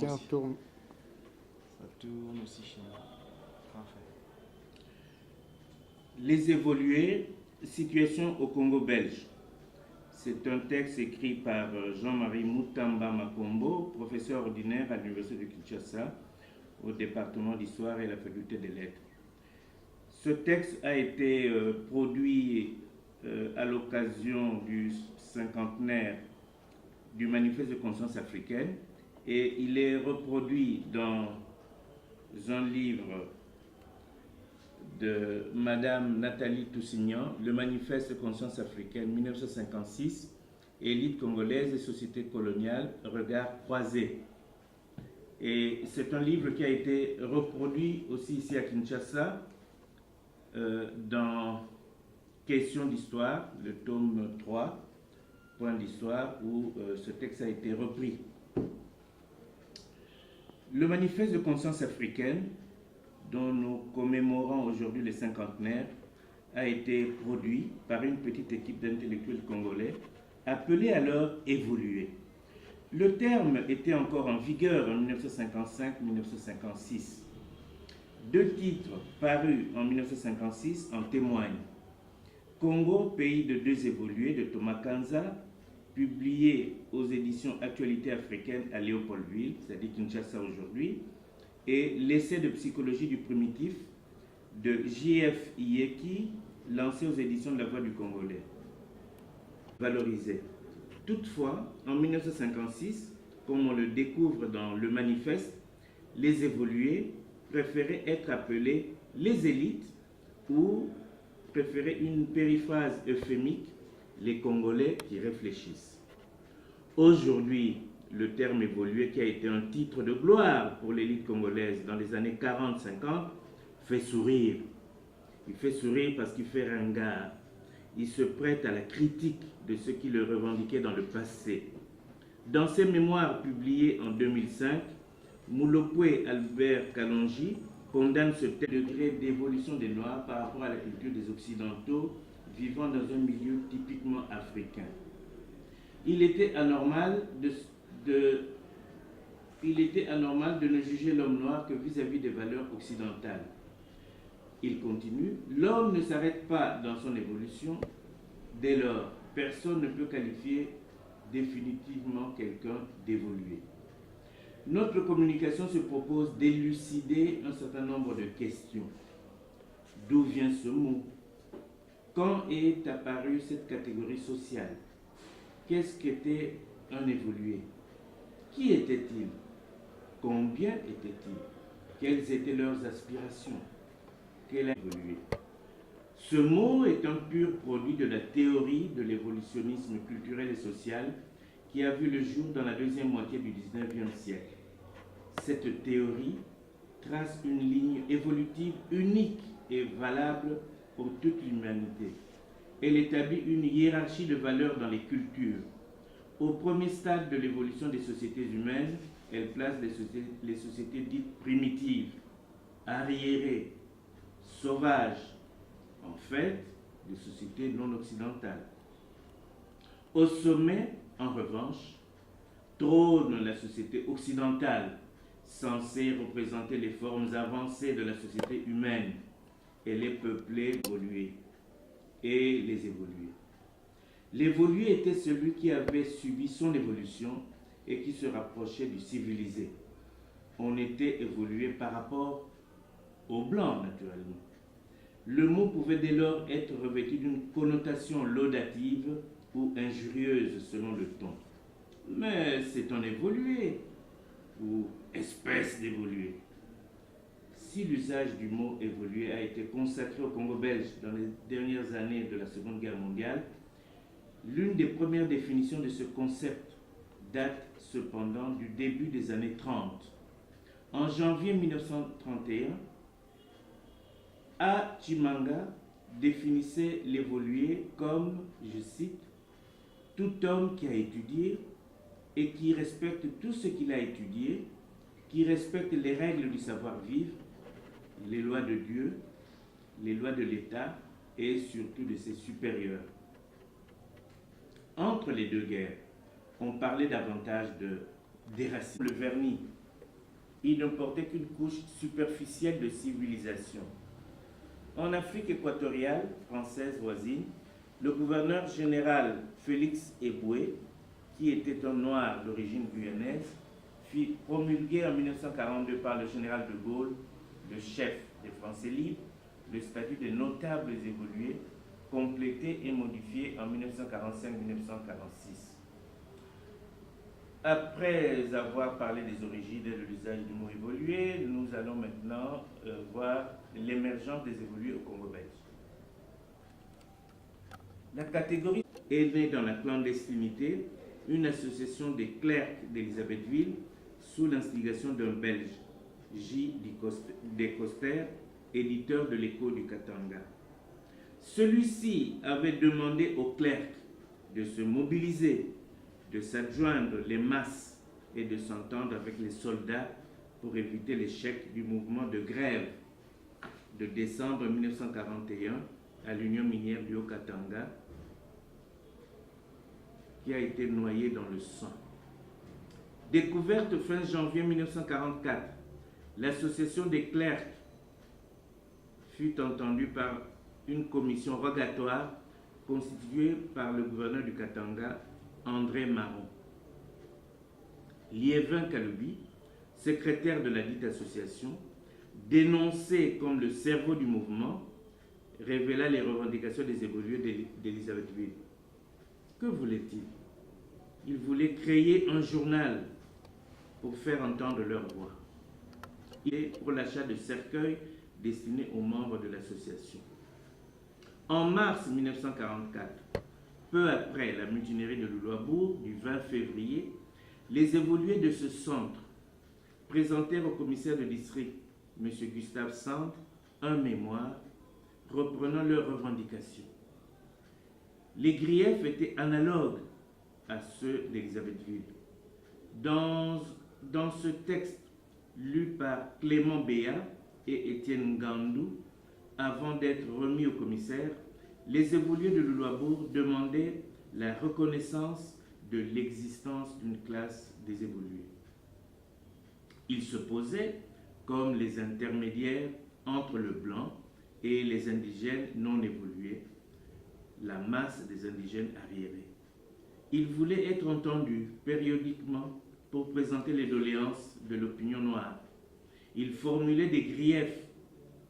Ça tourne. Ça tourne aussi chez moi. Parfait. Les évolués, situation au Congo belge. C'est un texte écrit par Jean-Marie Moutamba Makombo, professeur ordinaire à l'Université de Kinshasa, au département d'histoire et à la faculté des lettres. Ce texte a été produit à l'occasion du cinquantenaire du manifeste de conscience africaine et il est reproduit dans un livre de Madame Nathalie Toussignan, le manifeste de conscience africaine 1956, élite congolaise et société coloniale, regard croisé. Et c'est un livre qui a été reproduit aussi ici à Kinshasa dans Questions d'histoire, le tome 3, point d'histoire, où ce texte a été repris. Le manifeste de conscience africaine, dont nous commémorons aujourd'hui le cinquantenaire, a été produit par une petite équipe d'intellectuels congolais, appelée alors évoluer. Le terme était encore en vigueur en 1955-1956. Deux titres parus en 1956 en témoignent. Congo, pays de deux évolués de Thomas Kanza, publié aux éditions Actualité africaine à Léopoldville, c'est-à-dire Kinshasa aujourd'hui, et l'essai de psychologie du primitif de J.F. Iyeki, lancé aux éditions de La Voix du Congolais. Valorisé. Toutefois, en 1956, comme on le découvre dans le manifeste, les évolués préféraient être appelés les élites ou préféraient une périphrase euphémique, les Congolais qui réfléchissent. Aujourd'hui, le terme évolué, qui a été un titre de gloire pour l'élite congolaise dans les années 40-50, fait sourire. Il fait sourire parce qu'il fait ringard. Il se prête à la critique de ce qui le revendiquait dans le passé. Dans ses mémoires publiées en 2005, Moulopoué Albert Kalonji condamne ce degré d'évolution des Noirs par rapport à la culture des Occidentaux vivant dans un milieu typiquement africain. Il était anormal de ne juger l'homme noir que vis-à-vis des valeurs occidentales. Il continue, l'homme ne s'arrête pas dans son évolution, dès lors, personne ne peut qualifier définitivement quelqu'un d'évolué. Notre communication se propose d'élucider un certain nombre de questions. D'où vient ce mot? Quand est apparue cette catégorie sociale? Qu'est-ce qu'était un évolué? Qui était-il? Combien était-il? Quelles étaient leurs aspirations? Quel a évolué? Ce mot est un pur produit de la théorie de l'évolutionnisme culturel et social qui a vu le jour dans la deuxième moitié du XIXe siècle. Cette théorie trace une ligne évolutive unique et valable pour toute l'humanité. Elle établit une hiérarchie de valeurs dans les cultures. Au premier stade de l'évolution des sociétés humaines, elle place les sociétés dites primitives, arriérées, sauvages, en fait, des sociétés non occidentales. Au sommet, en revanche, trône la société occidentale, censée représenter les formes avancées de la société humaine et les peuplés évolués et les évolués. L'évolué était celui qui avait subi son évolution et qui se rapprochait du civilisé. On était évolué par rapport aux blancs, naturellement. Le mot pouvait dès lors être revêtu d'une connotation laudative ou injurieuse selon le ton. Mais c'est un évolué ou espèce d'évolué. Si l'usage du mot évolué a été consacré au Congo belge dans les dernières années de la Seconde Guerre mondiale, l'une des premières définitions de ce concept date cependant du début des années 30. En janvier 1931, A. Chimanga définissait l'évolué comme, je cite, « tout homme qui a étudié et qui respecte tout ce qu'il a étudié, qui respecte les règles du savoir-vivre, les lois de Dieu, les lois de l'État et surtout de ses supérieurs. » Entre les deux guerres, on parlait davantage de déracinement. Le vernis il ne portait qu'une couche superficielle de civilisation. En Afrique équatoriale, française voisine, le gouverneur général Félix Éboué, qui était un noir d'origine guyanaise, fit promulguer en 1942 par le général de Gaulle, le chef des Français libres, le statut des notables évolués, complété et modifié en 1945-1946. Après avoir parlé des origines et de l'usage du mot évolué, nous allons maintenant voir l'émergence des évolués au Congo belge. La catégorie est née dans la clandestinité, une association des clercs d'Élisabethville sous l'instigation d'un Belge, J. Descoster, éditeur de l'Écho du Katanga. Celui-ci avait demandé aux clercs de se mobiliser, de s'adjoindre les masses et de s'entendre avec les soldats pour éviter l'échec du mouvement de grève de décembre 1941 à l'Union minière du Haut-Katanga, qui a été noyé dans le sang. Découverte fin janvier 1944, l'association des clercs fut entendue par une commission rogatoire constituée par le gouverneur du Katanga, André Marron. Liévin Kaloubi, secrétaire de la dite association, dénoncé comme le cerveau du mouvement, révéla les revendications des évolués d'Élisabethville. Que voulait-il? Il voulait créer un journal pour faire entendre leur voix. Il est pour l'achat de cercueils destinés aux membres de l'association. En mars 1944, peu après la mutinerie de Louloabourg du 20 février, les évolués de ce centre présentèrent au commissaire de district, M. Gustave Sand, un mémoire reprenant leurs revendications. Les griefs étaient analogues à ceux d'Élisabethville. Dans ce texte lu par Clément Béat et Étienne Ngandou, avant d'être remis au commissaire, les évolués de Louloabourg demandaient la reconnaissance de l'existence d'une classe des évolués. Ils se posaient comme les intermédiaires entre le blanc et les indigènes non évolués, la masse des indigènes arriérés. Ils voulaient être entendus périodiquement pour présenter les doléances de l'opinion noire. Ils formulaient des griefs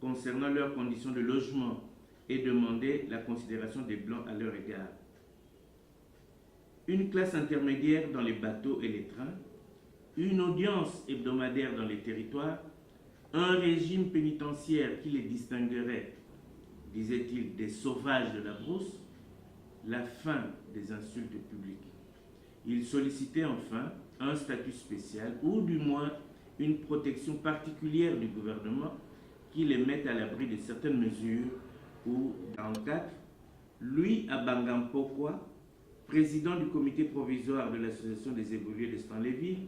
concernant leurs conditions de logement et demandaient la considération des Blancs à leur égard. Une classe intermédiaire dans les bateaux et les trains, une audience hebdomadaire dans les territoires, un régime pénitentiaire qui les distinguerait, disait-il, des sauvages de la brousse, la fin des insultes publiques. Il sollicitait enfin un statut spécial ou du moins une protection particulière du gouvernement qui les mette à l'abri de certaines mesures ou, dans le cadre, Louis Abangampokwa, président du comité provisoire de l'association des évolués de Stanleyville,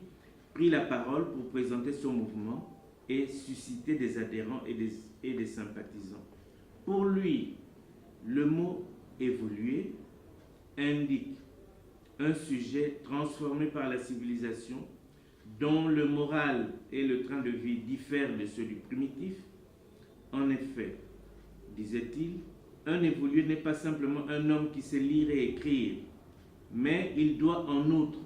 prit la parole pour présenter son mouvement et susciter des adhérents et des sympathisants. Pour lui, le mot évoluer indique un sujet transformé par la civilisation, dont le moral et le train de vie diffèrent de ceux du primitif. En effet, disait-il, un évolué n'est pas simplement un homme qui sait lire et écrire, mais il doit en outre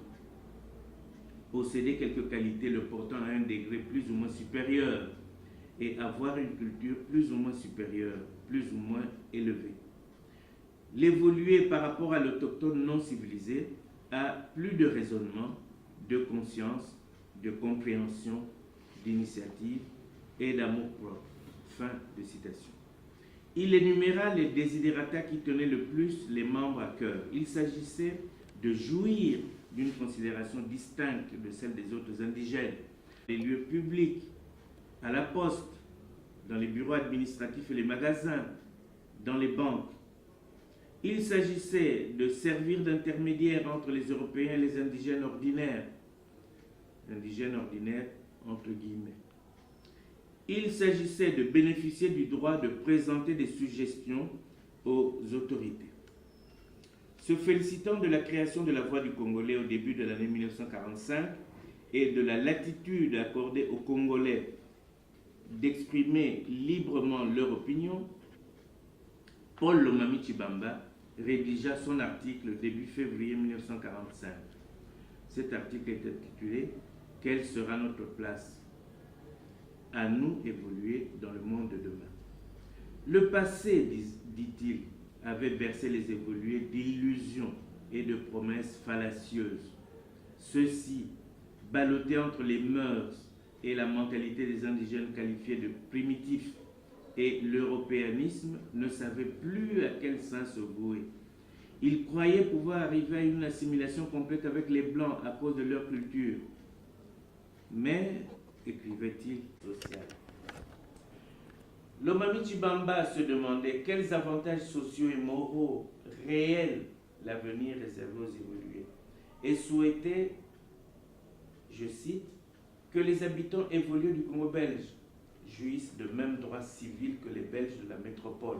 posséder quelques qualités le portant à un degré plus ou moins supérieur et avoir une culture plus ou moins supérieure, plus ou moins élevée. L'évoluer par rapport à l'autochtone non civilisé a plus de raisonnement, de conscience, de compréhension, d'initiative et d'amour-propre. Fin de citation. Il énuméra les desiderata qui tenaient le plus les membres à cœur. Il s'agissait de jouir d'une considération distincte de celle des autres indigènes, les lieux publics, à la poste, dans les bureaux administratifs et les magasins, dans les banques. Il s'agissait de servir d'intermédiaire entre les Européens et les indigènes ordinaires entre guillemets. Il s'agissait de bénéficier du droit de présenter des suggestions aux autorités. Se félicitant de la création de la Voix du Congolais au début de l'année 1945, et de la latitude accordée aux Congolais d'exprimer librement leur opinion, Paul Lomami Tshibamba rédigea son article début février 1945. Cet article est intitulé « Quelle sera notre place? À nous évoluer dans le monde de demain ». Le passé, dit-il, avait bercé les évolués d'illusions et de promesses fallacieuses. Ceux-ci, ballottés entre les mœurs et la mentalité des indigènes qualifiés de primitifs et l'européanisme, ne savaient plus à quel sein se vouer. Ils croyaient pouvoir arriver à une assimilation complète avec les Blancs à cause de leur culture. Mais, écrivait-il, social. Lomami Tshibamba se demandait quels avantages sociaux et moraux réels l'avenir réservait aux évolués et souhaitait, je cite, que les habitants évolués du Congo belge jouissent de mêmes droits civils que les Belges de la métropole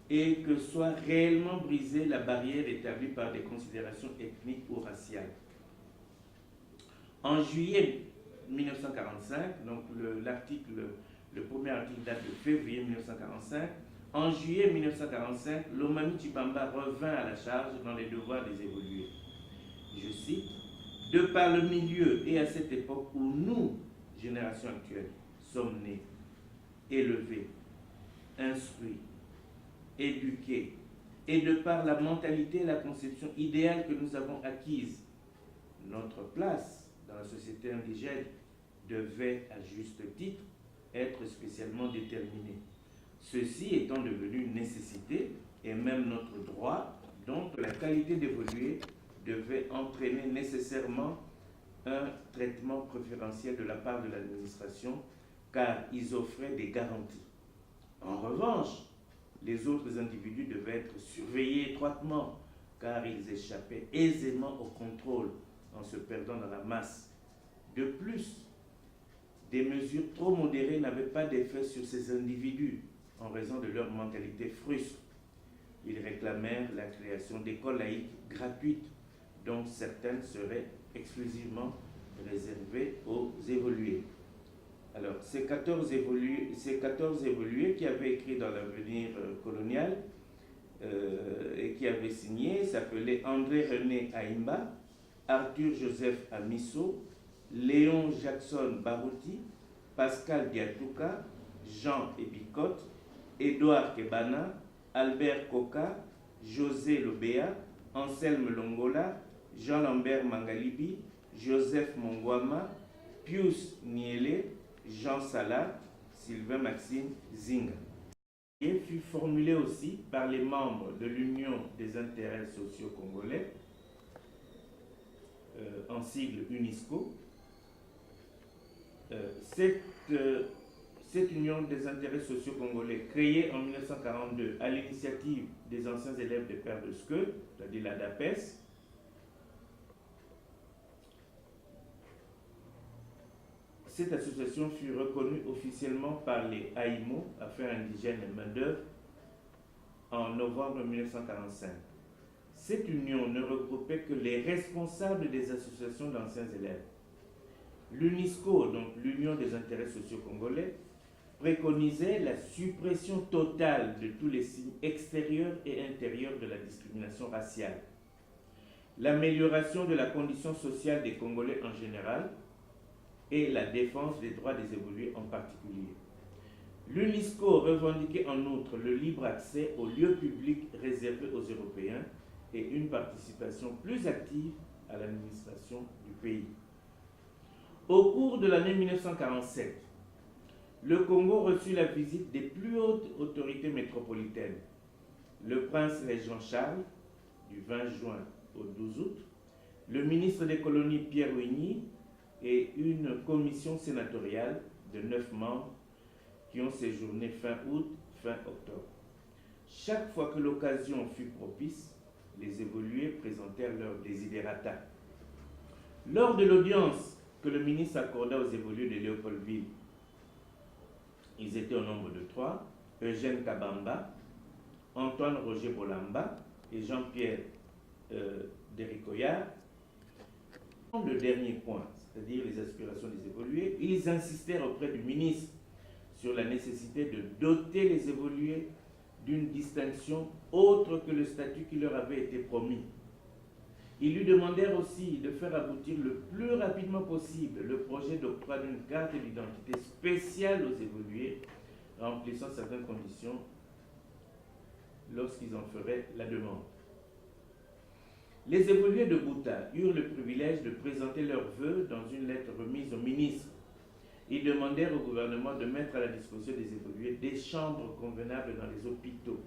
et que soit réellement brisée la barrière établie par des considérations ethniques ou raciales. En juillet 1945, donc le premier article date de février 1945, en juillet 1945, Lomami Tshibamba revint à la charge dans les devoirs des évolués. Je cite, « De par le milieu et à cette époque où nous, génération actuelle, sommes nés, élevés, instruits, éduqués, et de par la mentalité et la conception idéale que nous avons acquise, notre place dans la société indigène devait, à juste titre, être spécialement déterminée. Ceci étant devenu une nécessité et même notre droit, dont la qualité d'évoluer devait entraîner nécessairement un traitement préférentiel de la part de l'administration, car ils offraient des garanties. En revanche, les autres individus devaient être surveillés étroitement, car ils échappaient aisément au contrôle en se perdant dans la masse. De plus, des mesures trop modérées n'avaient pas d'effet sur ces individus en raison de leur mentalité frustre. Ils réclamèrent la création d'écoles laïques gratuites, dont certaines seraient exclusivement réservées aux évolués. Alors, ces 14 évolués qui avaient écrit dans l'Avenir colonial et qui avaient signé s'appelaient André-René Aïmba, Arthur Joseph Amisso, Léon Jackson Barouti, Pascal Diatouka, Jean Ebicotte, Édouard Kebana, Albert Koka, José Lobéa, Anselme Longola, Jean-Lambert Mangalibi, Joseph Mongwama, Pius Niele, Jean Salah, Sylvain Maxime Zinga. Il fut formulé aussi par les membres de l'Union des intérêts sociaux congolais, en sigle UNESCO. Cette Union des intérêts sociaux congolais, créée en 1942 à l'initiative des anciens élèves des Pères de Skeu, c'est-à-dire la DAPES, cette association fut reconnue officiellement par les AIMO, Affaires indigènes et main-d'œuvre, en novembre 1945. Cette union ne regroupait que les responsables des associations d'anciens élèves. L'UNISCO, donc l'Union des intérêts sociaux congolais, préconisait la suppression totale de tous les signes extérieurs et intérieurs de la discrimination raciale, l'amélioration de la condition sociale des Congolais en général et la défense des droits des évolués en particulier. L'UNISCO revendiquait en outre le libre accès aux lieux publics réservés aux Européens et une participation plus active à l'administration du pays. Au cours de l'année 1947, le Congo reçut la visite des plus hautes autorités métropolitaines. Le prince régent Charles, du 20 juin au 12 août, le ministre des colonies Pierre Wigny et une commission sénatoriale de 9 membres qui ont séjourné fin août, fin octobre. Chaque fois que l'occasion fut propice, les évolués présentèrent leurs desiderata. Lors de l'audience que le ministre accorda aux évolués de Léopoldville, ils étaient au nombre de 3, Eugène Kabamba, Antoine Roger Bolamba et Jean-Pierre Dericoyard. Le dernier point, c'est-à-dire les aspirations des évolués, ils insistèrent auprès du ministre sur la nécessité de doter les évolués d'une distinction autre que le statut qui leur avait été promis. Ils lui demandèrent aussi de faire aboutir le plus rapidement possible le projet d'octroi d'une carte d'identité spéciale aux évolués, remplissant certaines conditions lorsqu'ils en feraient la demande. Les évolués de Bouta eurent le privilège de présenter leurs vœux dans une lettre remise au ministre. Ils demandèrent au gouvernement de mettre à la disposition des évolués des chambres convenables dans les hôpitaux.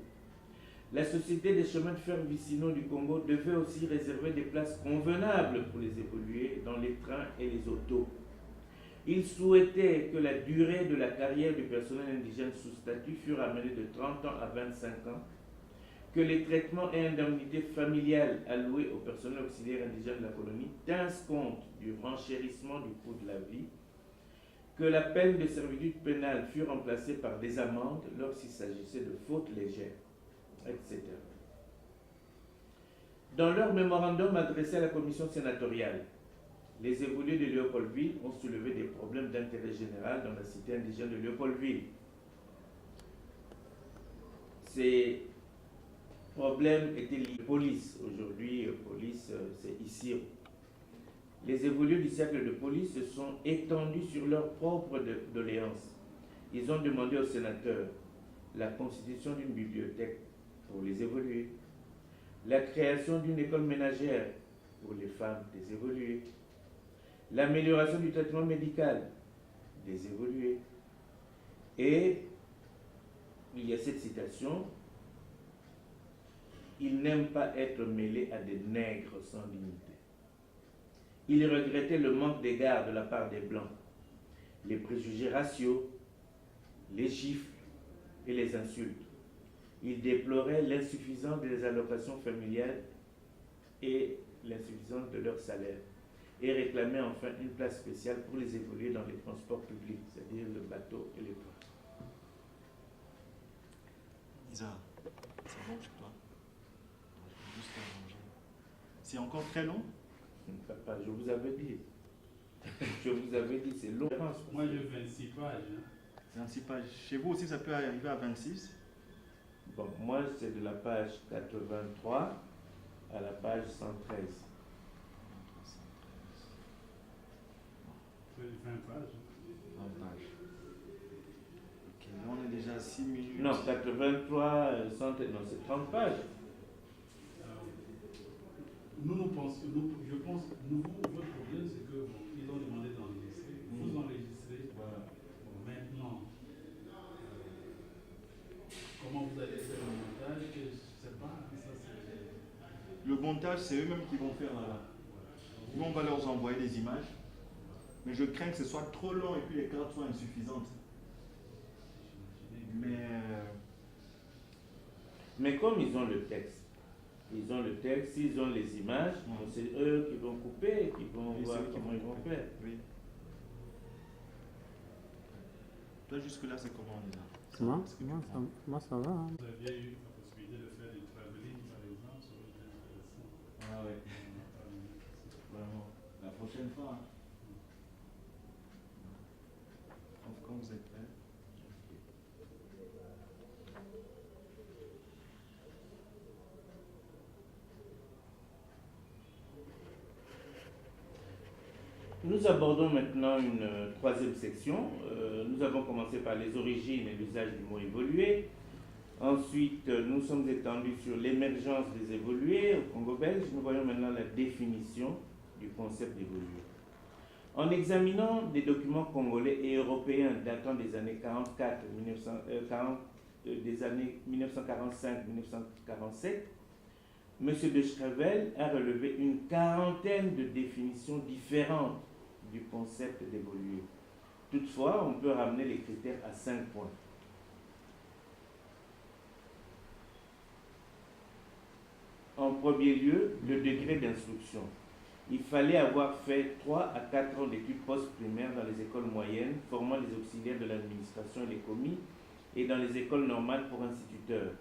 La Société des chemins de fer vicinaux du Congo devait aussi réserver des places convenables pour les évolués dans les trains et les autos. Ils souhaitaient que la durée de la carrière du personnel indigène sous statut fût ramenée de 30 ans à 25 ans, que les traitements et indemnités familiales alloués au personnel auxiliaire indigène de la colonie tinssent compte du renchérissement du coût de la vie, que la peine de servitude pénale fût remplacée par des amendes lorsqu'il s'agissait de fautes légères, etc. Dans leur mémorandum adressé à la commission sénatoriale, les évolués de Léopoldville ont soulevé des problèmes d'intérêt général dans la cité indigène de Léopoldville. Ces problèmes étaient liés à la police. Aujourd'hui, police, c'est ici. Les évolués du cercle de police se sont étendus sur leur propre doléance. Ils ont demandé au sénateur la constitution d'une bibliothèque pour les évolués, la création d'une école ménagère pour les femmes des évolués, l'amélioration du traitement médical des évolués. Et il y a cette citation: ils n'aiment pas être mêlés à des nègres sans dignité. Ils regrettaient le manque d'égard de la part des Blancs, les préjugés raciaux, les gifles et les insultes. Ils déploraient l'insuffisance des allocations familiales et l'insuffisance de leur salaire, et réclamaient enfin une place spéciale pour les évoluer dans les transports publics, c'est-à-dire le bateau et les trains. Isa, c'est bon chez toi? Juste à manger. C'est encore très long? Papa, je vous avais dit. Je vous avais dit, c'est long. Moi, j'ai 26 pages. 26 pages. Chez vous aussi, ça peut arriver à 26? Bon, moi, c'est de la page 83 à la page 113. 20 pages. 20 pages. Ok, là on est déjà à 6 minutes. Non, 83, 113, non, c'est 30 pages. Je pense, votre problème, c'est que ils ont demandé d'enregistrer. Vous enregistrez. Voilà. Bon, maintenant, comment vous allez faire le montage, je ne sais pas. Ça, c'est... Le montage, c'est eux-mêmes qui vont faire là. Nous, on va leur envoyer des images. Mais je crains que ce soit trop long et puis les cartes soient insuffisantes. Mais comme ils ont le texte, s'ils ont les images, c'est eux qui vont couper et qui vont voir comment ils vont faire. Oui. Toi, jusque-là, c'est comment, Lisa? Moi, ça va. Hein. Vous aviez eu la possibilité de faire du travelling, par exemple, ça aurait été intéressant. Ah ouais. Vraiment. La prochaine fois. Hein. Quand vous êtes prêts. Nous abordons maintenant une troisième section. Nous avons commencé par les origines et l'usage du mot évolué. Ensuite, nous sommes étendus sur l'émergence des évolués au Congo belge. Nous voyons maintenant la définition du concept d'évolué. En examinant des documents congolais et européens datant des années 1945-1947, M. de Schrevel a relevé une quarantaine de définitions différentes du concept d'évoluer. Toutefois, on peut ramener les critères à 5 points. En premier lieu, le degré d'instruction. Il fallait avoir fait 3 à 4 ans d'études post-primaires dans les écoles moyennes, formant les auxiliaires de l'administration et les commis, et dans les écoles normales pour instituteurs.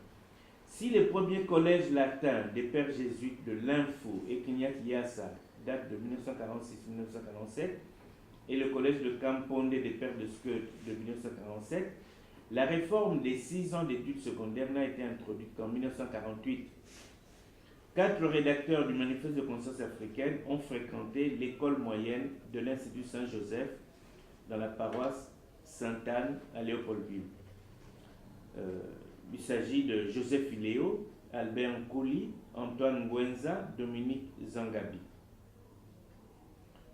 Si les premiers collèges latins des pères jésuites de l'Info et Kinyat Yassa date de 1946-1947, et le collège de Campondé des Pères de Sceut de 1947, la réforme des 6 ans d'études secondaires n'a été introduite qu'en 1948. 4 rédacteurs du Manifeste de conscience africaine ont fréquenté l'école moyenne de l'Institut Saint-Joseph dans la paroisse Sainte-Anne à Léopoldville. Il s'agit de Joseph Iléo, Albert Nkouli, Antoine Ngwenza, Dominique Zangabi.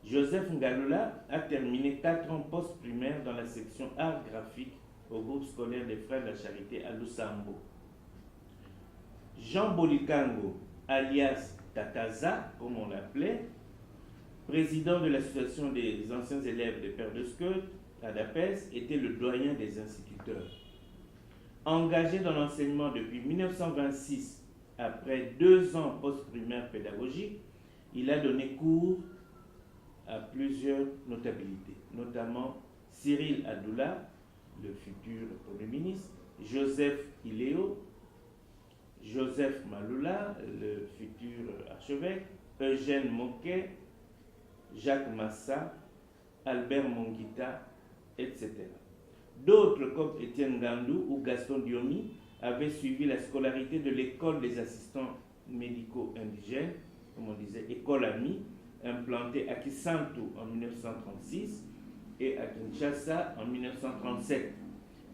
Joseph Ngalula a terminé 4 ans post-primaire dans la section art graphique au groupe scolaire des Frères de la Charité à Lusambo. Jean Bolikango, alias Tataza, comme on l'appelait, président de l'association des anciens élèves des Pères de Sceut à Dapès, était le doyen des instituteurs. Engagé dans l'enseignement depuis 1926, après 2 ans post-primaire pédagogique, il a donné cours à plusieurs notabilités, notamment Cyril Adoula, le futur Premier ministre, Joseph Iléo, Joseph Maloula, le futur archevêque, Eugène Moquet, Jacques Massa, Albert Monguita, etc. D'autres, comme Étienne Gandou ou Gaston Diomi, avaient suivi la scolarité de l'école des assistants médicaux indigènes, comme on disait, école amie, implantée à Kisantu en 1936 et à Kinshasa en 1937.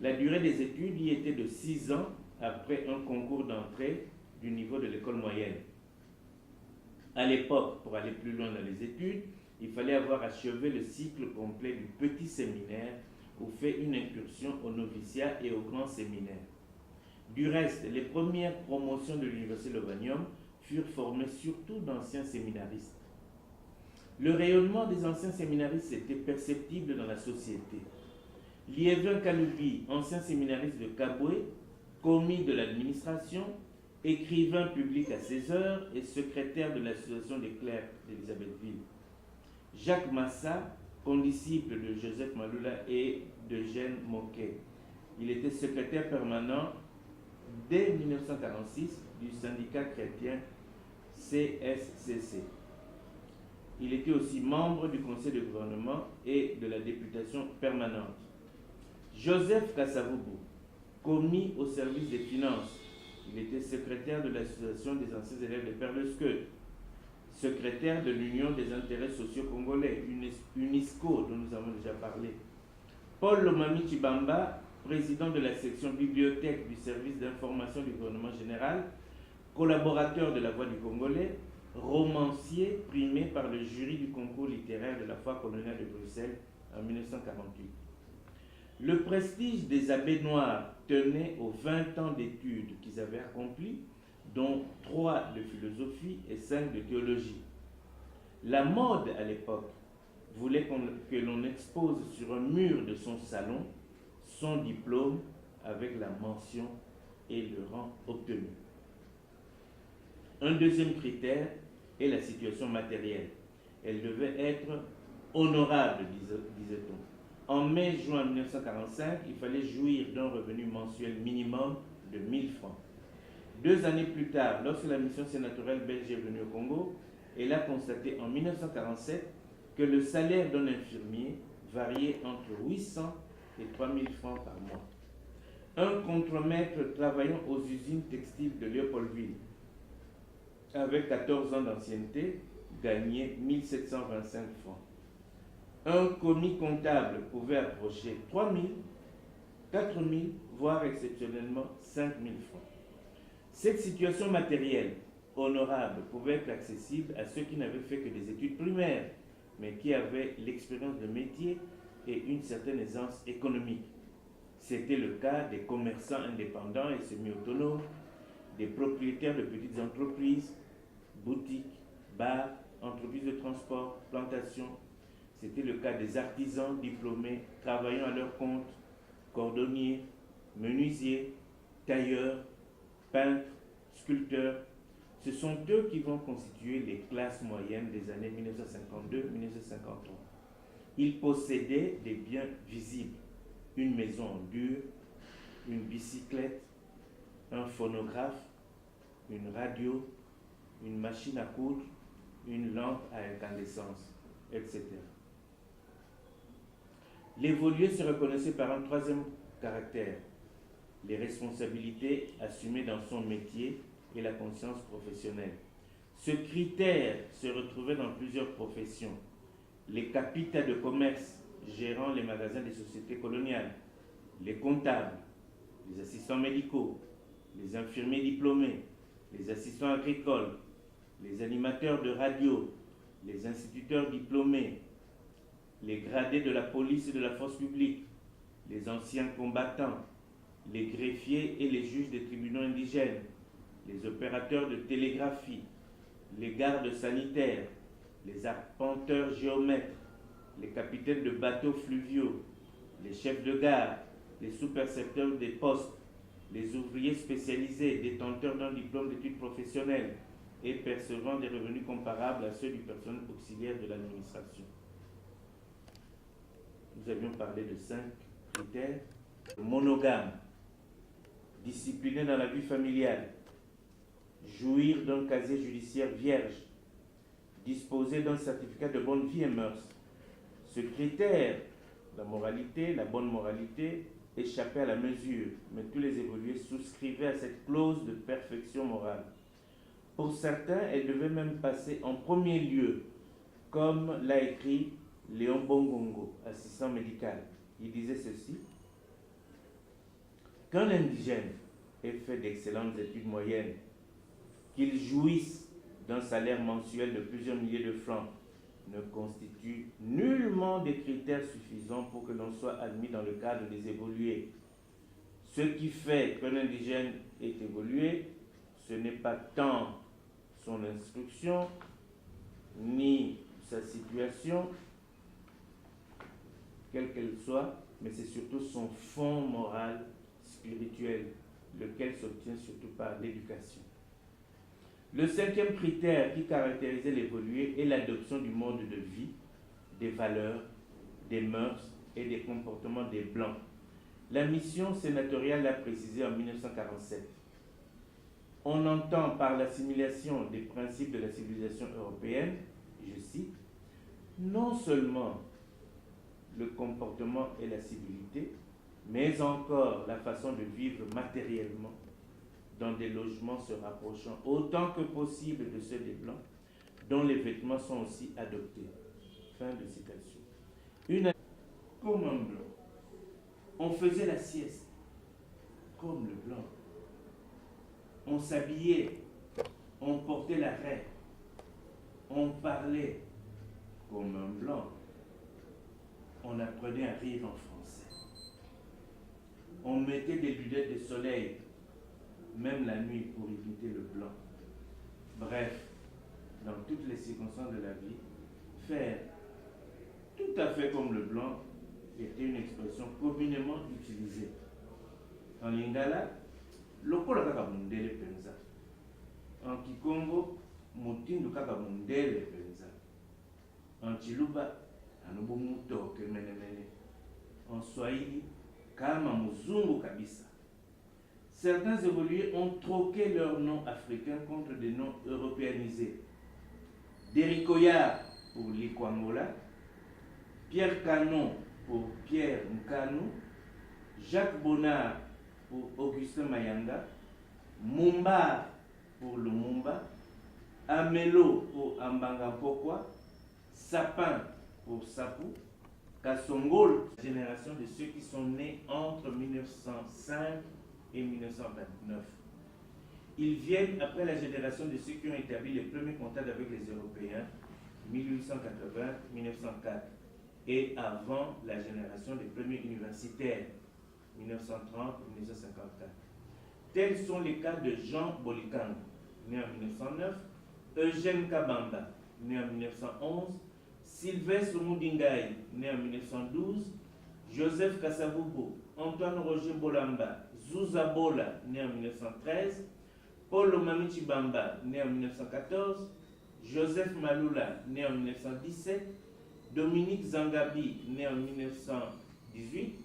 La durée des études y était de 6 ans après un concours d'entrée du niveau de l'école moyenne. À l'époque, pour aller plus loin dans les études, il fallait avoir achevé le cycle complet du petit séminaire ou fait une incursion au noviciat et au grand séminaire. Du reste, les premières promotions de l'Université Lovanium furent formées surtout d'anciens séminaristes. Le rayonnement des anciens séminaristes était perceptible dans la société. Liévin Kaloubi, ancien séminariste de Kaboué, commis de l'administration, écrivain public à 16 heures et secrétaire de l'association des clercs d'Élisabethville. Jacques Massa, condisciple de Joseph Maloula et d'Eugène Moquet. Il était secrétaire permanent dès 1946 du syndicat chrétien CSCC. Il était aussi membre du conseil de gouvernement et de la députation permanente. Joseph Kassavubu, commis au service des finances. Il était secrétaire de l'association des anciens élèves des Pères de Sceut, secrétaire de l'Union des intérêts sociaux congolais, UNESCO, dont nous avons déjà parlé. Paul Lomami Chibamba, président de la section bibliothèque du service d'information du gouvernement général, collaborateur de la Voix du Congolais, romancier primé par le jury du concours littéraire de la Foire coloniale de Bruxelles en 1948. Le prestige des abbés noirs tenait aux 20 ans d'études qu'ils avaient accomplies, dont 3 de philosophie et 5 de théologie. La mode à l'époque voulait que l'on expose sur un mur de son salon son diplôme avec la mention et le rang obtenu. Un deuxième critère est la situation matérielle. Elle devait être honorable, disait-on. En mai-juin 1945, il fallait jouir d'un revenu mensuel minimum de 1000 francs. 2 années plus tard, lorsque la mission sénatoriale belge est venue au Congo, elle a constaté en 1947 que le salaire d'un infirmier variait entre 800 et 3000 francs par mois. Un contremaître travaillant aux usines textiles de Léopoldville, avec 14 ans d'ancienneté, gagnait 1725 francs. Un commis comptable pouvait approcher 3000, 4000, voire exceptionnellement 5000 francs. Cette situation matérielle honorable pouvait être accessible à ceux qui n'avaient fait que des études primaires, mais qui avaient l'expérience de métier et une certaine aisance économique. C'était le cas des commerçants indépendants et semi-autonomes, des propriétaires de petites entreprises, boutiques, bars, entreprises de transport, plantations. C'était le cas des artisans diplômés travaillant à leur compte, cordonniers, menuisiers, tailleurs, peintres, sculpteurs. Ce sont eux qui vont constituer les classes moyennes des années 1952-1953. Ils possédaient des biens visibles, une maison en dur, une bicyclette, un phonographe, une radio, une machine à coudre, une lampe à incandescence, etc. L'évolué se reconnaissait par un troisième caractère, les responsabilités assumées dans son métier et la conscience professionnelle. Ce critère se retrouvait dans plusieurs professions. Les capitales de commerce gérant les magasins des sociétés coloniales, les comptables, les assistants médicaux, les infirmiers diplômés, les assistants agricoles, les animateurs de radio, les instituteurs diplômés, les gradés de la police et de la force publique, les anciens combattants, les greffiers et les juges des tribunaux indigènes, les opérateurs de télégraphie, les gardes sanitaires, les arpenteurs géomètres, les capitaines de bateaux fluviaux, les chefs de gare, les sous-percepteurs des postes, les ouvriers spécialisés détenteurs d'un diplôme d'études professionnelles et percevant des revenus comparables à ceux du personnel auxiliaire de l'administration. Nous avions parlé de 5 critères. Monogame, discipliné dans la vie familiale, jouir d'un casier judiciaire vierge, disposer d'un certificat de bonne vie et mœurs. Ce critère, la moralité, la bonne moralité, échappait à la mesure, mais tous les évolués souscrivaient à cette clause de perfection morale. Pour certains, elle devait même passer en premier lieu, comme l'a écrit Léon Bongongo, assistant médical. Il disait ceci: qu'un indigène ait fait d'excellentes études moyennes, qu'il jouisse d'un salaire mensuel de plusieurs milliers de francs, ne constitue nullement des critères suffisants pour que l'on soit admis dans le cadre des évolués. Ce qui fait qu'un indigène est évolué, ce n'est pas tant son instruction, ni sa situation, quelle qu'elle soit, mais c'est surtout son fond moral, spirituel, lequel s'obtient surtout par l'éducation. Le 5e critère qui caractérisait l'évolué est l'adoption du mode de vie, des valeurs, des mœurs et des comportements des Blancs. La mission sénatoriale l'a précisé en 1947. On entend par l'assimilation des principes de la civilisation européenne, je cite, non seulement le comportement et la civilité, mais encore la façon de vivre matériellement dans des logements se rapprochant autant que possible de ceux des Blancs, dont les vêtements sont aussi adoptés. Fin de citation. Comme un Blanc, on faisait la sieste comme le Blanc. On s'habillait, on portait la raie, on parlait comme un Blanc. On apprenait à rire en français. On mettait des lunettes de soleil, même la nuit, pour imiter le Blanc. Bref, dans toutes les circonstances de la vie, faire tout à fait comme le Blanc était une expression communément utilisée. En Lingala, lokola kaka mundele penza. En Kikongo, mutindu kaka mundele penza. En Chiluba, anobo mutoke menemene. En Swahili, kama muzungu kabisa. Certains évolués ont troqué leurs noms africains contre des noms européanisés. Derikoya pour Likwangola, Pierre Canon pour Pierre Nkanu, Jacques Bonnard pour Augustin Mayanga, Mumba pour Lumumba, Amelo pour Ambanga Pokwa, Sapin pour Sapou, Kassongol, la génération de ceux qui sont nés entre 1905 et 1929. Ils viennent après la génération de ceux qui ont établi les premiers contacts avec les Européens, 1880-1904, et avant la génération des premiers universitaires, 1930-1954. Tels sont les cas de Jean Bolikang, né en 1909, Eugène Kabamba, né en 1911, Sylvestre Moudingaï, né en 1912, Joseph Kassaboubou, Antoine Roger Bolamba, Zouza Bola, né en 1913, Paul Omamichi Bamba, né en 1914, Joseph Malula, né en 1917, Dominique Zangabi, né en 1918,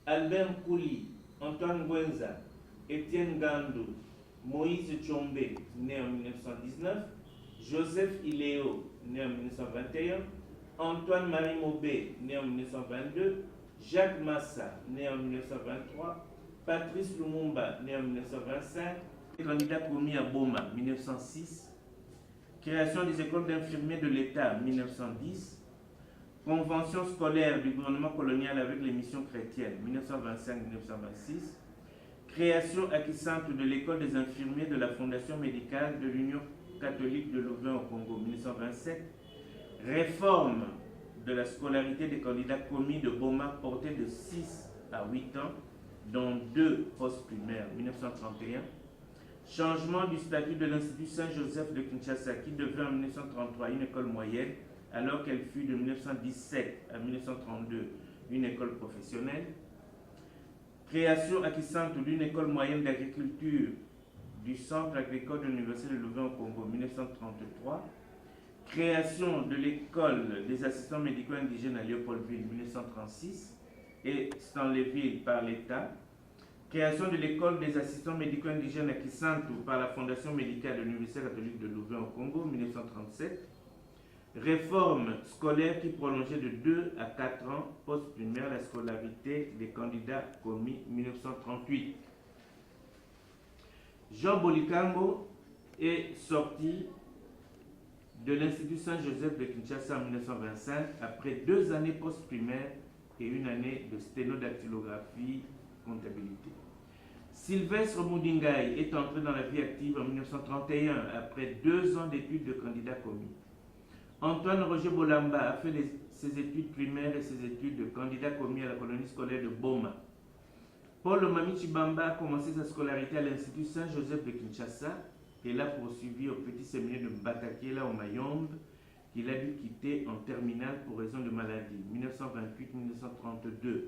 Albert Kouli, Antoine Gwenza, Étienne Gandou, Moïse Tchombe, né en 1919, Joseph Iléo, né en 1921, Antoine-Marie Maubé, né en 1922, Jacques Massa, né en 1923, Patrice Lumumba, né en 1925, candidat commis à Boma, 1906, création des écoles d'infirmiers de l'État, 1910, convention scolaire du gouvernement colonial avec les missions chrétiennes, 1925-1926, création acquissante de l'école des infirmiers de la Fondation médicale de l'Union catholique de Louvain au Congo, 1927, réforme de la scolarité des candidats commis de Boma portée de 6 à 8 ans, dont 2 postes primaires, 1931, changement du statut de l'Institut Saint-Joseph de Kinshasa qui devint en 1933 une école moyenne, alors qu'elle fut de 1917 à 1932 une école professionnelle, création acquissante d'une école moyenne d'agriculture du Centre agricole de l'Université de Louvain au Congo, 1933, création de l'école des assistants médicaux indigènes à Léopoldville, 1936, et Stanleyville par l'État, création de l'école des assistants médicaux indigènes à Kisantu par la Fondation médicale de l'Université catholique de Louvain au Congo, 1937, réforme scolaire qui prolongeait de 2 à 4 ans post-primaire la scolarité des candidats commis, 1938. Jean Bolikango est sorti de l'Institut Saint-Joseph de Kinshasa en 1925 après 2 années post-primaire et 1 année de sténodactylographie comptabilité. Sylvestre Moudingaï est entré dans la vie active en 1931 après 2 ans d'études de candidat commis. Antoine Roger Bolamba a fait ses études primaires et ses études de candidat commis à la colonie scolaire de Boma. Paul Omami Chibamba a commencé sa scolarité à l'Institut Saint-Joseph de Kinshasa et l'a poursuivi au petit séminaire de Batakiela au Mayombe, qu'il a dû quitter en terminale pour raison de maladie, 1928-1932.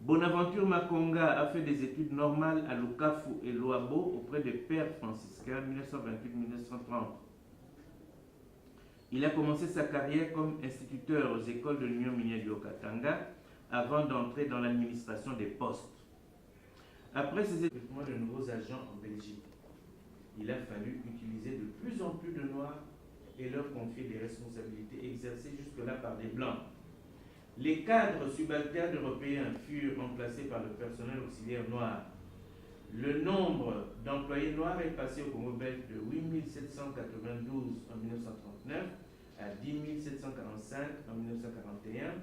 Bonaventure Makonga a fait des études normales à Lukafu et Loabo auprès des pères franciscains, 1928-1930. Il a commencé sa carrière comme instituteur aux écoles de l'Union minière du Haut-Katanga avant d'entrer dans l'administration des postes. Après ses études de nouveaux agents en Belgique, il a fallu utiliser de plus en plus de Noirs et leur confier des responsabilités exercées jusque-là par des Blancs. Les cadres subalternes européens furent remplacés par le personnel auxiliaire noir. Le nombre d'employés noirs est passé au Congo belge de 8 792 en 1939 à 10 745 en 1941,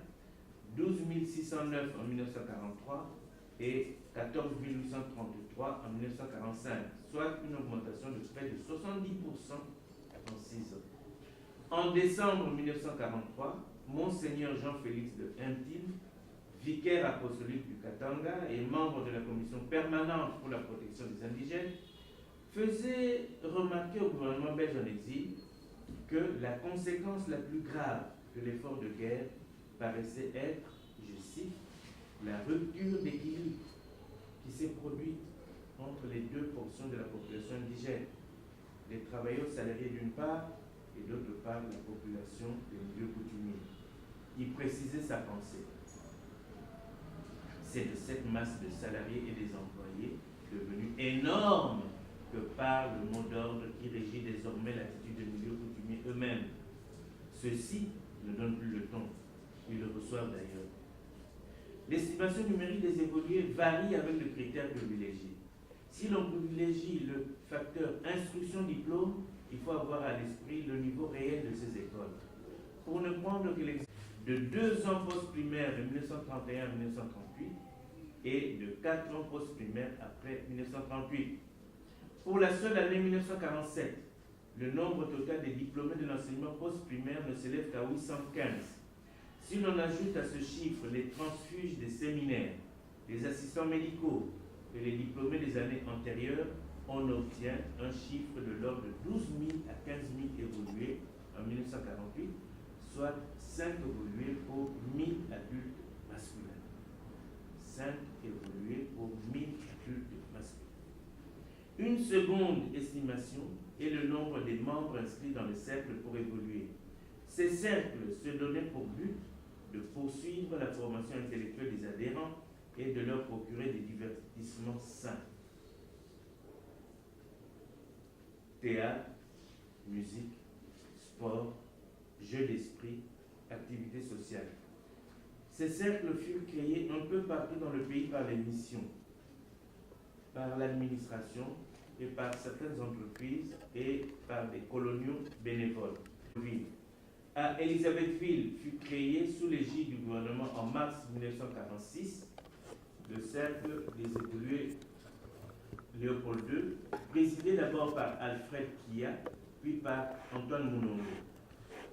12 609 en 1943 et 14 833 en 1945, soit une augmentation de près de 70% en 6 ans. En décembre 1943, Monseigneur Jean-Félix de Intime, vicaire apostolique du Katanga et membre de la commission permanente pour la protection des indigènes, faisait remarquer au gouvernement belge en exil que la conséquence la plus grave de l'effort de guerre paraissait être, je cite, la rupture d'équilibre qui s'est produite entre les 2 portions de la population indigène, les travailleurs salariés d'une part et d'autre part la population des milieux coutumiers. Il précisait sa pensée. C'est de cette masse de salariés et des employés devenue énorme que parle le mot d'ordre qui régit désormais l'attitude des milieux coutumiers eux-mêmes. Ceux-ci ne donnent plus le ton, ils le reçoivent d'ailleurs. L'estimation numérique des évolués varie avec le critère privilégié. Si l'on privilégie le facteur instruction-diplôme, il faut avoir à l'esprit le niveau réel de ces écoles. Pour ne prendre que l'exemple de 2 ans post-primaire de 1931 à 1938 et de 4 ans post-primaire après 1938. Pour la seule année 1947, le nombre total des diplômés de l'enseignement post-primaire ne s'élève qu'à 815. Si l'on ajoute à ce chiffre les transfuges des séminaires, les assistants médicaux et les diplômés des années antérieures, on obtient un chiffre de l'ordre de 12 000 à 15 000 évolués en 1948, soit 5 évolués pour 1000 adultes masculins. 5 évolués pour 1000 adultes masculins. Une seconde estimation est le nombre des membres inscrits dans les cercles pour évoluer. Ces cercles se donnaient pour but de poursuivre la formation intellectuelle des adhérents et de leur procurer des divertissements sains. Théâtre, musique, sport, jeux d'esprit, activités sociales. Ces cercles furent créés un peu partout dans le pays par les missions, par l'administration et par certaines entreprises et par des coloniaux bénévoles. À Élisabethville fut créé sous l'égide du gouvernement en mars 1946 le cercle des évolués Léopold II, présidé d'abord par Alfred Kia, puis par Antoine Mounongo.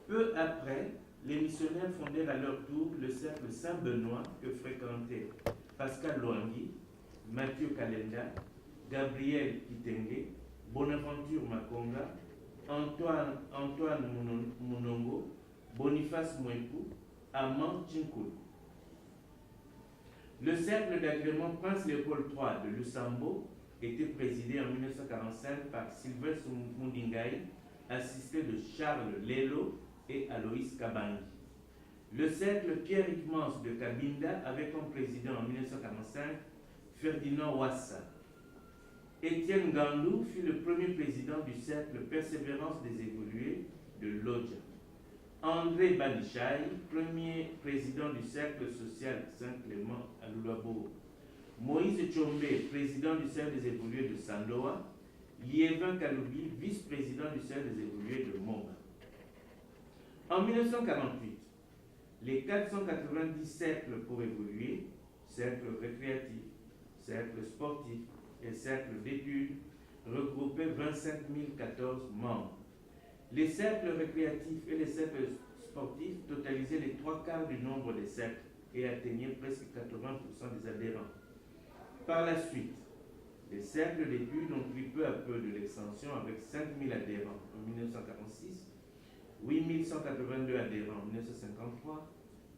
Peu après, les missionnaires fondèrent à leur tour le cercle Saint-Benoît que fréquentaient Pascal Loangui, Mathieu Kalenda, Gabriel Kitenge, Bonaventure Makonga, Antoine Mounongo, Boniface Mouekou, Amand Chinkoul. Le cercle d'agrément Prince Léopold III de Lusambo était présidé en 1945 par Sylvestre Mundingaï, assisté de Charles Lelo et Aloïs Kabangi. Le cercle Pierre Ikmans de Kabinda avait comme président en 1945 Ferdinand Wassa. Étienne Gandou fut le premier président du cercle Persévérance des évolués de Lodja. André Banichai, premier président du cercle social Saint-Clément à Lulabo. Moïse Tchombe, président du cercle des évolués de Sandoa. Liévin Kaloubi, vice-président du cercle des évolués de Monga. En 1948, les 490 cercles pour évoluer, cercle récréatif, cercle sportif et cercle d'études, regroupaient 25 014 membres. Les cercles récréatifs et les cercles sportifs totalisaient les 3/4 du nombre des cercles et atteignaient presque 80% des adhérents. Par la suite, les cercles d'études ont pris peu à peu de l'extension avec 5 000 adhérents en 1946, 8 182 adhérents en 1953,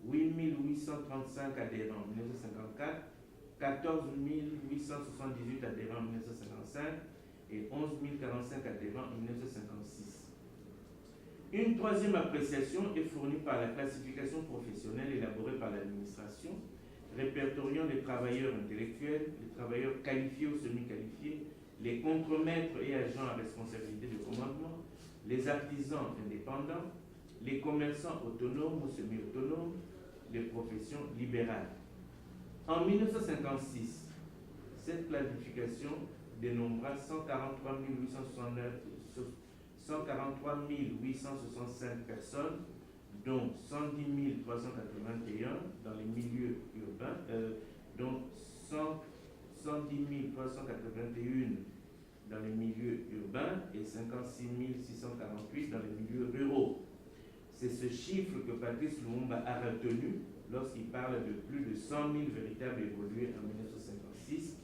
8 835 adhérents en 1954, 14 878 adhérents en 1955 et 11 045 adhérents en 1956. Une troisième appréciation est fournie par la classification professionnelle élaborée par l'administration, répertoriant les travailleurs intellectuels, les travailleurs qualifiés ou semi-qualifiés, les contremaîtres et agents à responsabilité de commandement, les artisans indépendants, les commerçants autonomes ou semi-autonomes, les professions libérales. En 1956, cette classification dénombra 143 865 personnes, dont 110 381 dans les milieux urbains, dont 110 381 dans les milieux urbains et 56 648 dans les milieux ruraux. C'est ce chiffre que Patrice Lumumba a retenu lorsqu'il parle de plus de 100 000 véritables évolués en 1956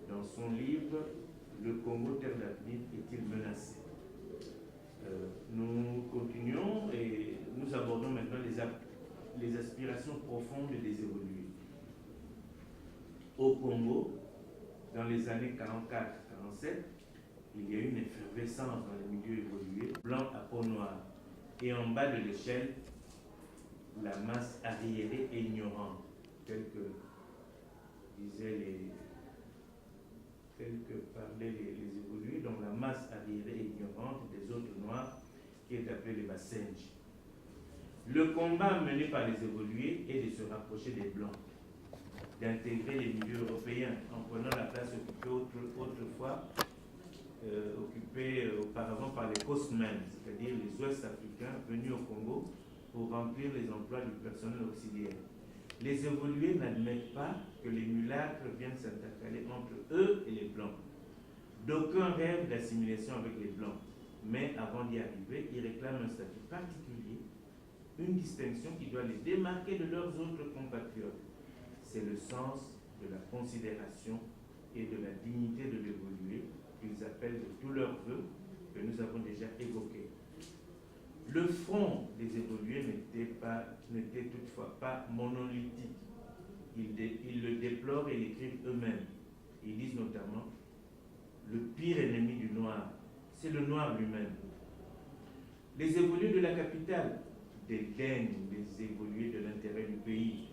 dans son livre « Le Congo, terre d'avenir, est-il menacé ?» Nous continuons et nous abordons maintenant les aspirations profondes des évolués. Au Congo, dans les années 44-47, il y a eu une effervescence dans les milieux évolués, blanc à peau noire. Et en bas de l'échelle, la masse arriérée et ignorante, telle que parlaient les évolués, donc la masse arriérée et ignorante des autres noirs, qui est appelée les Bassenji. Le combat mené par les évolués est de se rapprocher des blancs, d'intégrer les milieux européens en prenant la place occupée auparavant par les postmen, c'est-à-dire les Ouest-Africains venus au Congo pour remplir les emplois du personnel auxiliaire. Les évolués n'admettent pas que les mulâtres viennent s'intercaler entre eux et les blancs. D'aucuns rêvent d'assimilation avec les blancs, mais avant d'y arriver, ils réclament un statut particulier, une distinction qui doit les démarquer de leurs autres compatriotes. C'est le sens de la considération et de la dignité de l'évolué qu'ils appellent de tous leurs vœux, que nous avons déjà évoqués. Le front des évolués n'était toutefois pas monolithique. Ils le déplorent et l'écrivent eux-mêmes. Ils disent notamment « Le pire ennemi du noir, c'est le noir lui-même ». Les évolués de la capitale dédaignent les évolués de l'intérêt du pays,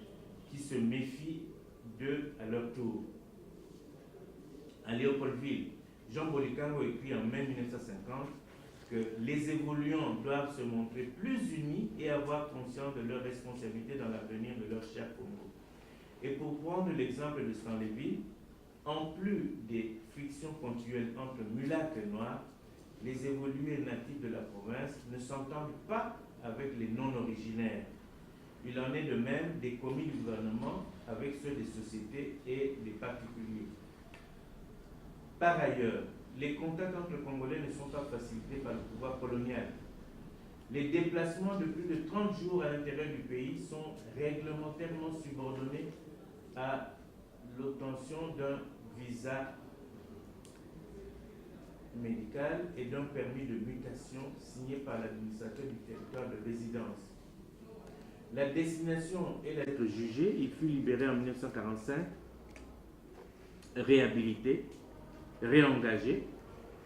qui se méfient d'eux à leur tour. À Léopoldville, Jean Bolikango écrit en mai 1950 que les évoluants doivent se montrer plus unis et avoir conscience de leurs responsabilités dans l'avenir de leur cher Congo. Et pour prendre l'exemple de Stanleyville, en plus des frictions continuelles entre mulâtres et noirs, les évolués natifs de la province ne s'entendent pas avec les non-originaires. Il en est de même des commis du gouvernement avec ceux des sociétés et des particuliers. Par ailleurs, les contacts entre Congolais ne sont pas facilités par le pouvoir colonial. Les déplacements de plus de 30 jours à l'intérieur du pays sont réglementairement subordonnés à l'obtention d'un visa médical et d'un permis de mutation signé par l'administrateur du territoire de résidence. La destination et la lettre jugée, il fut libéré en 1945, réhabilité, réengagé,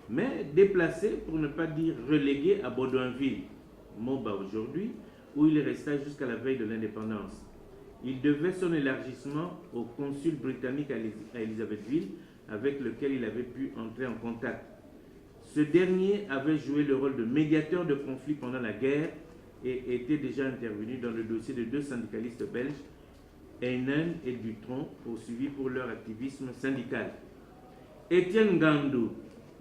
mais déplacé, pour ne pas dire relégué, à Baudouinville, Moba aujourd'hui, où il resta jusqu'à la veille de l'indépendance. Il devait son élargissement au consul britannique à Elisabethville, avec lequel il avait pu entrer en contact. Ce dernier avait joué le rôle de médiateur de conflit pendant la guerre et était déjà intervenu dans le dossier de 2 syndicalistes belges, Heinen et Dutronc, poursuivis pour leur activisme syndical. Étienne Ngandou,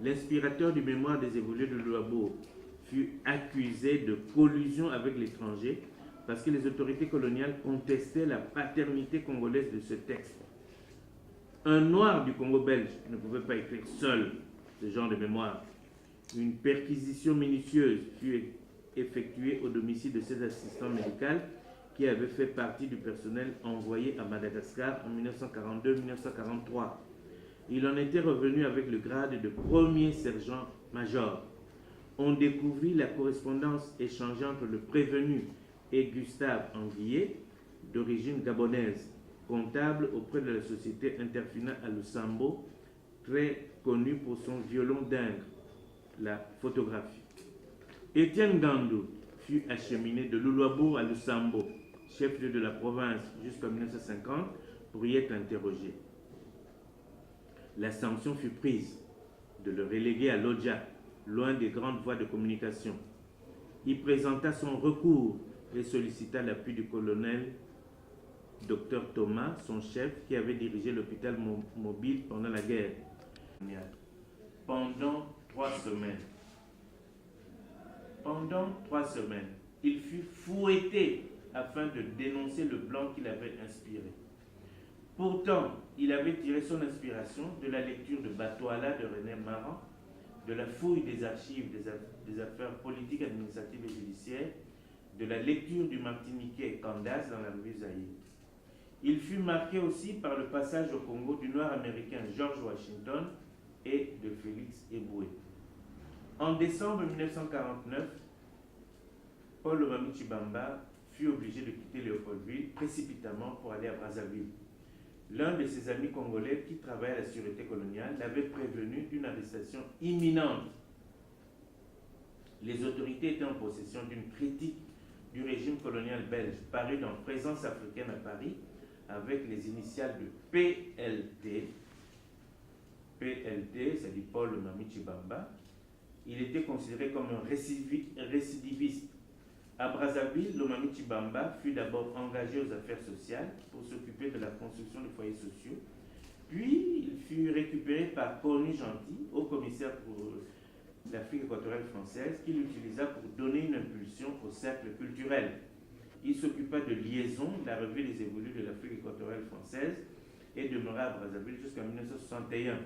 l'inspirateur du mémoire des évolués de Luabo, fut accusé de collusion avec l'étranger parce que les autorités coloniales contestaient la paternité congolaise de ce texte. Un noir du Congo belge ne pouvait pas écrire seul ce genre de mémoire. Une perquisition minutieuse fut effectuée au domicile de ses assistants médicaux qui avaient fait partie du personnel envoyé à Madagascar en 1942-1943. Il en était revenu avec le grade de premier sergent-major. On découvrit la correspondance échangée entre le prévenu et Gustave Anguillet, d'origine gabonaise, comptable auprès de la société Interfina à Lusambo, très connu pour son violon d'Ingres, la photographie. Étienne Ngandou fut acheminé de Luluabo à Lusambo, chef-lieu de la province, jusqu'en 1950, pour y être interrogé. La sanction fut prise de le reléguer à Lodja, loin des grandes voies de communication. Il présenta son recours et sollicita l'appui du colonel Dr Thomas, son chef, qui avait dirigé l'hôpital mobile pendant la guerre. Pendant 3 semaines, il fut fouetté afin de dénoncer le blanc qu'il avait inspiré. Pourtant, il avait tiré son inspiration de la lecture de Batoala de René Maran, de la fouille des archives des affaires politiques, administratives et judiciaires, de la lecture du Martiniquais Candace dans la revue Zaïre. Il fut marqué aussi par le passage au Congo du noir américain George Washington et de Félix Eboué. En décembre 1949, Paul Lomami Tshibamba fut obligé de quitter Léopoldville précipitamment pour aller à Brazzaville. L'un de ses amis congolais qui travaillait à la sûreté coloniale l'avait prévenu d'une arrestation imminente. Les autorités étaient en possession d'une critique du régime colonial belge parue dans Présence africaine à Paris avec les initiales de PLT. PLT, c'est-à-dire Paul Lomami Tshibamba. Il était considéré comme un récidiviste. À Brazzaville, Lomami Tshibamba fut d'abord engagé aux affaires sociales pour s'occuper de la construction de foyers sociaux. Puis, il fut récupéré par Cornu Gentil, haut commissaire pour l'Afrique équatoriale française, qui l'utilisa pour donner une impulsion au cercle culturel. Il s'occupa de Liaison, la revue des évolus de l'Afrique équatoriale française, et demeura à Brazzaville jusqu'en 1961.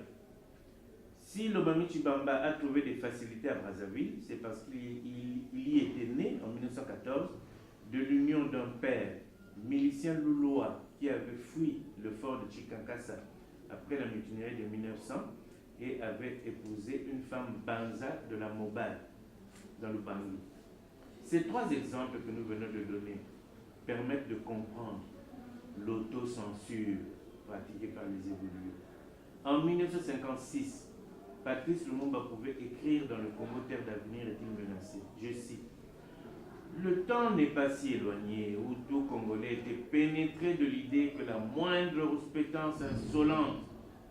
Si Lomami Tshibamba a trouvé des facilités à Brazzaville, c'est parce qu'il y était né en 1914 de l'union d'un père, milicien loulois, qui avait fui le fort de Chikankasa après la mutinerie de 1900 et avait épousé une femme banza de la Mobile, dans le Bangui. Ces 3 exemples que nous venons de donner permettent de comprendre l'autocensure pratiquée par les évolués. En 1956, Patrice Lumumba pouvait écrire dans le Congo Terre d'avenir est-il menacé. Je cite: le temps n'est pas si éloigné où tout Congolais était pénétré de l'idée que la moindre rouspétance insolente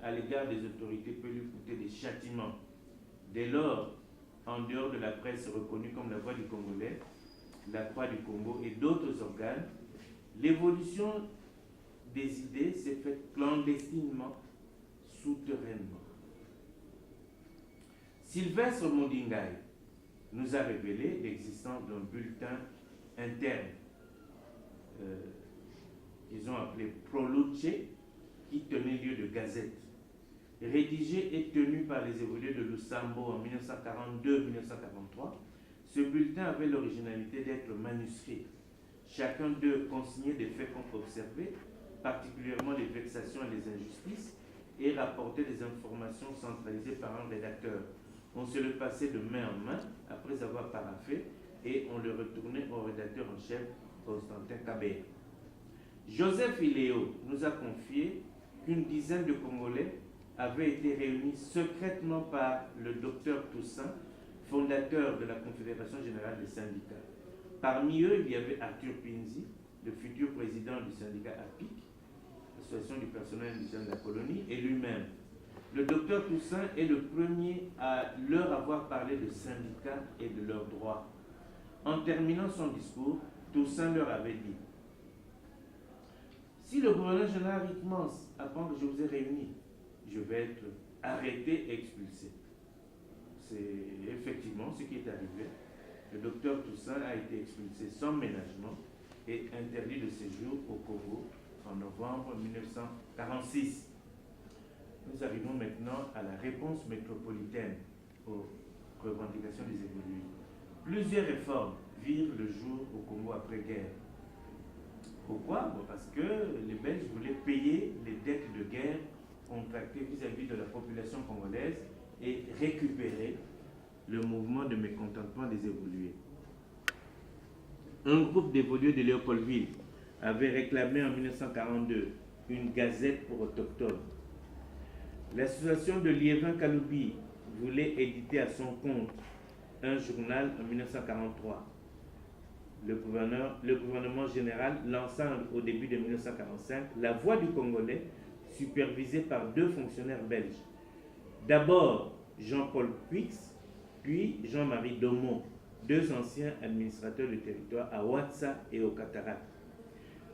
à l'égard des autorités peut lui coûter des châtiments. Dès lors, en dehors de la presse reconnue comme la Voix du Congolais, la Croix du Congo et d'autres organes, l'évolution des idées s'est faite clandestinement, souterrainement. Sylvestre Mondingaï nous a révélé l'existence d'un bulletin interne qu'ils ont appelé Proluce, qui tenait lieu de gazette. Rédigé et tenu par les évolués de Lusambo en 1942-1943, ce bulletin avait l'originalité d'être manuscrit. Chacun d'eux consignait des faits qu'on observait, particulièrement les vexations et les injustices, et rapportait des informations centralisées par un rédacteur. On se le passait de main en main après avoir paraphé et on le retournait au rédacteur en chef, Constantin Kabé. Joseph Iléo nous a confié qu'une dizaine de Congolais avaient été réunis secrètement par le docteur Toussaint, fondateur de la Confédération générale des syndicats. Parmi eux, il y avait Arthur Pinzi, le futur président du syndicat APIC, l'Association du personnel indigène de la colonie, et lui-même. Le docteur Toussaint est le premier à leur avoir parlé de syndicats et de leurs droits. En terminant son discours, Toussaint leur avait dit: si le gouverneur général Rickmans apprend que je vous ai réunis, je vais être arrêté et expulsé. C'est effectivement ce qui est arrivé. Le docteur Toussaint a été expulsé sans ménagement et interdit de séjour au Congo en novembre 1946. Nous arrivons maintenant à la réponse métropolitaine aux revendications des évolués. Plusieurs réformes virent le jour au Congo après-guerre. Pourquoi? Parce que les Belges voulaient payer les dettes de guerre contractées vis-à-vis de la population congolaise et récupérer le mouvement de mécontentement des évolués. Un groupe d'évolués de Léopoldville avait réclamé en 1942 une gazette pour autochtones. L'association de Liévin-Kaloubi voulait éditer à son compte un journal en 1943. Le gouvernement général lança au début de 1945 la Voix du Congolais, supervisée par deux fonctionnaires belges. D'abord Jean-Paul Puix, puis Jean-Marie Domont, deux anciens administrateurs du territoire à Ouatsa et au Cataract.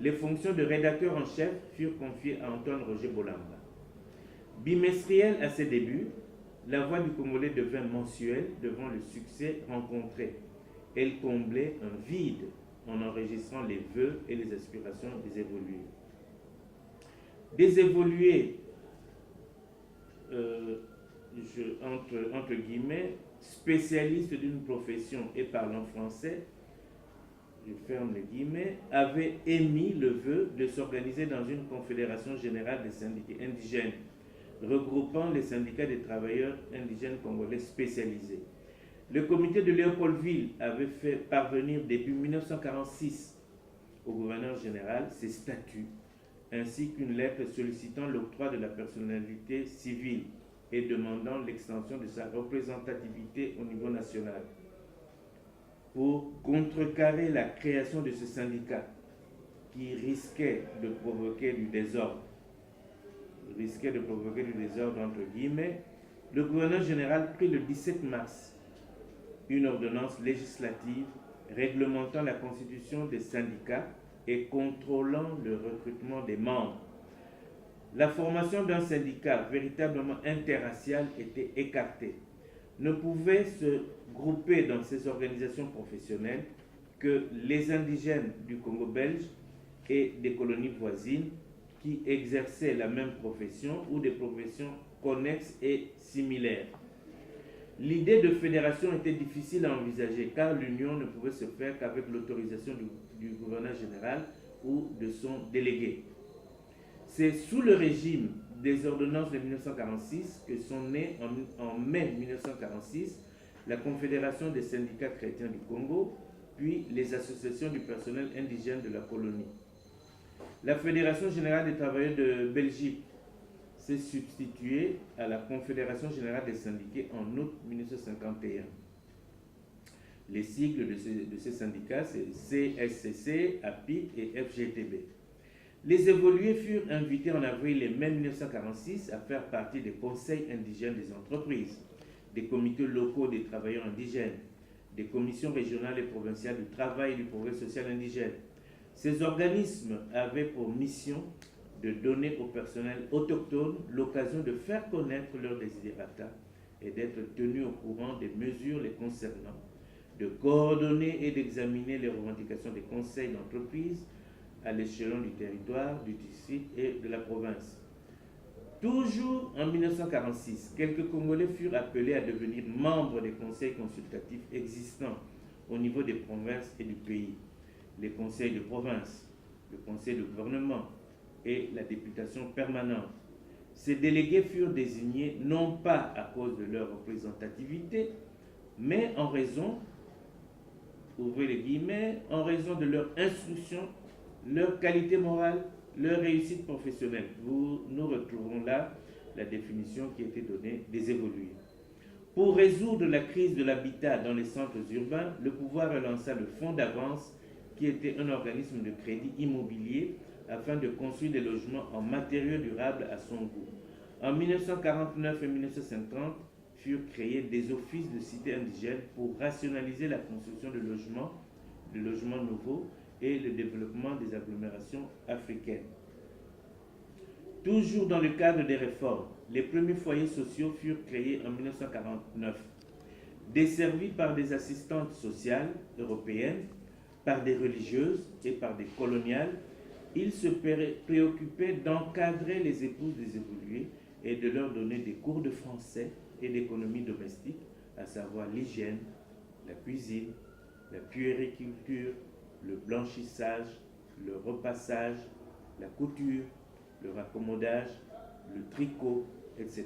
Les fonctions de rédacteur en chef furent confiées à Antoine Roger Bolamba. Bimestriel à ses débuts, la Voix du Congolais devint mensuelle devant le succès rencontré. Elle comblait un vide en enregistrant les vœux et les aspirations des évolués. Des évolués, entre guillemets, spécialistes d'une profession et parlant français, je ferme les guillemets, avaient émis le vœu de s'organiser dans une confédération générale des syndicats indigènes, regroupant les syndicats des travailleurs indigènes congolais spécialisés. Le comité de Léopoldville avait fait parvenir début 1946 au gouverneur général ses statuts, ainsi qu'une lettre sollicitant l'octroi de la personnalité civile et demandant l'extension de sa représentativité au niveau national. Pour contrecarrer la création de ce syndicat qui risquait de provoquer du désordre, entre guillemets, le gouverneur général prit le 17 mars une ordonnance législative réglementant la constitution des syndicats et contrôlant le recrutement des membres. La formation d'un syndicat véritablement interracial était écartée. Ne pouvaient se grouper dans ces organisations professionnelles que les indigènes du Congo belge et des colonies voisines qui exerçaient la même profession ou des professions connexes et similaires. L'idée de fédération était difficile à envisager car l'union ne pouvait se faire qu'avec l'autorisation du gouverneur général ou de son délégué. C'est sous le régime des ordonnances de 1946 que sont nées en mai 1946 la Confédération des syndicats chrétiens du Congo, puis les associations du personnel indigène de la colonie. La Fédération générale des travailleurs de Belgique s'est substituée à la Confédération générale des syndiqués en août 1951. Les sigles de ces syndicats, c'est CSCC, APIC et FGTB. Les évolués furent invités en avril et mai 1946 à faire partie des conseils indigènes des entreprises. des comités locaux des travailleurs indigènes, des commissions régionales et provinciales du travail et du progrès social indigène. Ces organismes avaient pour mission de donner au personnel autochtone l'occasion de faire connaître leurs desiderata et d'être tenus au courant des mesures les concernant, de coordonner et d'examiner les revendications des conseils d'entreprise à l'échelon du territoire, du district et de la province. Toujours en 1946, quelques Congolais furent appelés à devenir membres des conseils consultatifs existants au niveau des provinces et du pays, les conseils de province, le conseil de gouvernement et la députation permanente. Ces délégués furent désignés non pas à cause de leur représentativité, mais en raison, ouvrez les guillemets, en raison de leur instruction, leur qualité morale, leur réussite professionnelle. Nous retrouvons là la définition qui a été donnée des évolués. Pour résoudre la crise de l'habitat dans les centres urbains, le pouvoir relança le fonds d'avance qui était un organisme de crédit immobilier afin de construire des logements en matériaux durables à son goût. En 1949 et 1950 furent créés des offices de cités indigènes pour rationaliser la construction de logements nouveaux et le développement des agglomérations africaines. Toujours dans le cadre des réformes, les premiers foyers sociaux furent créés en 1949. Desservis par des assistantes sociales européennes, par des religieuses et par des coloniales, ils se préoccupaient d'encadrer les épouses des évolués et de leur donner des cours de français et d'économie domestique, à savoir l'hygiène, la cuisine, la puériculture, le blanchissage, le repassage, la couture, le raccommodage, le tricot, etc.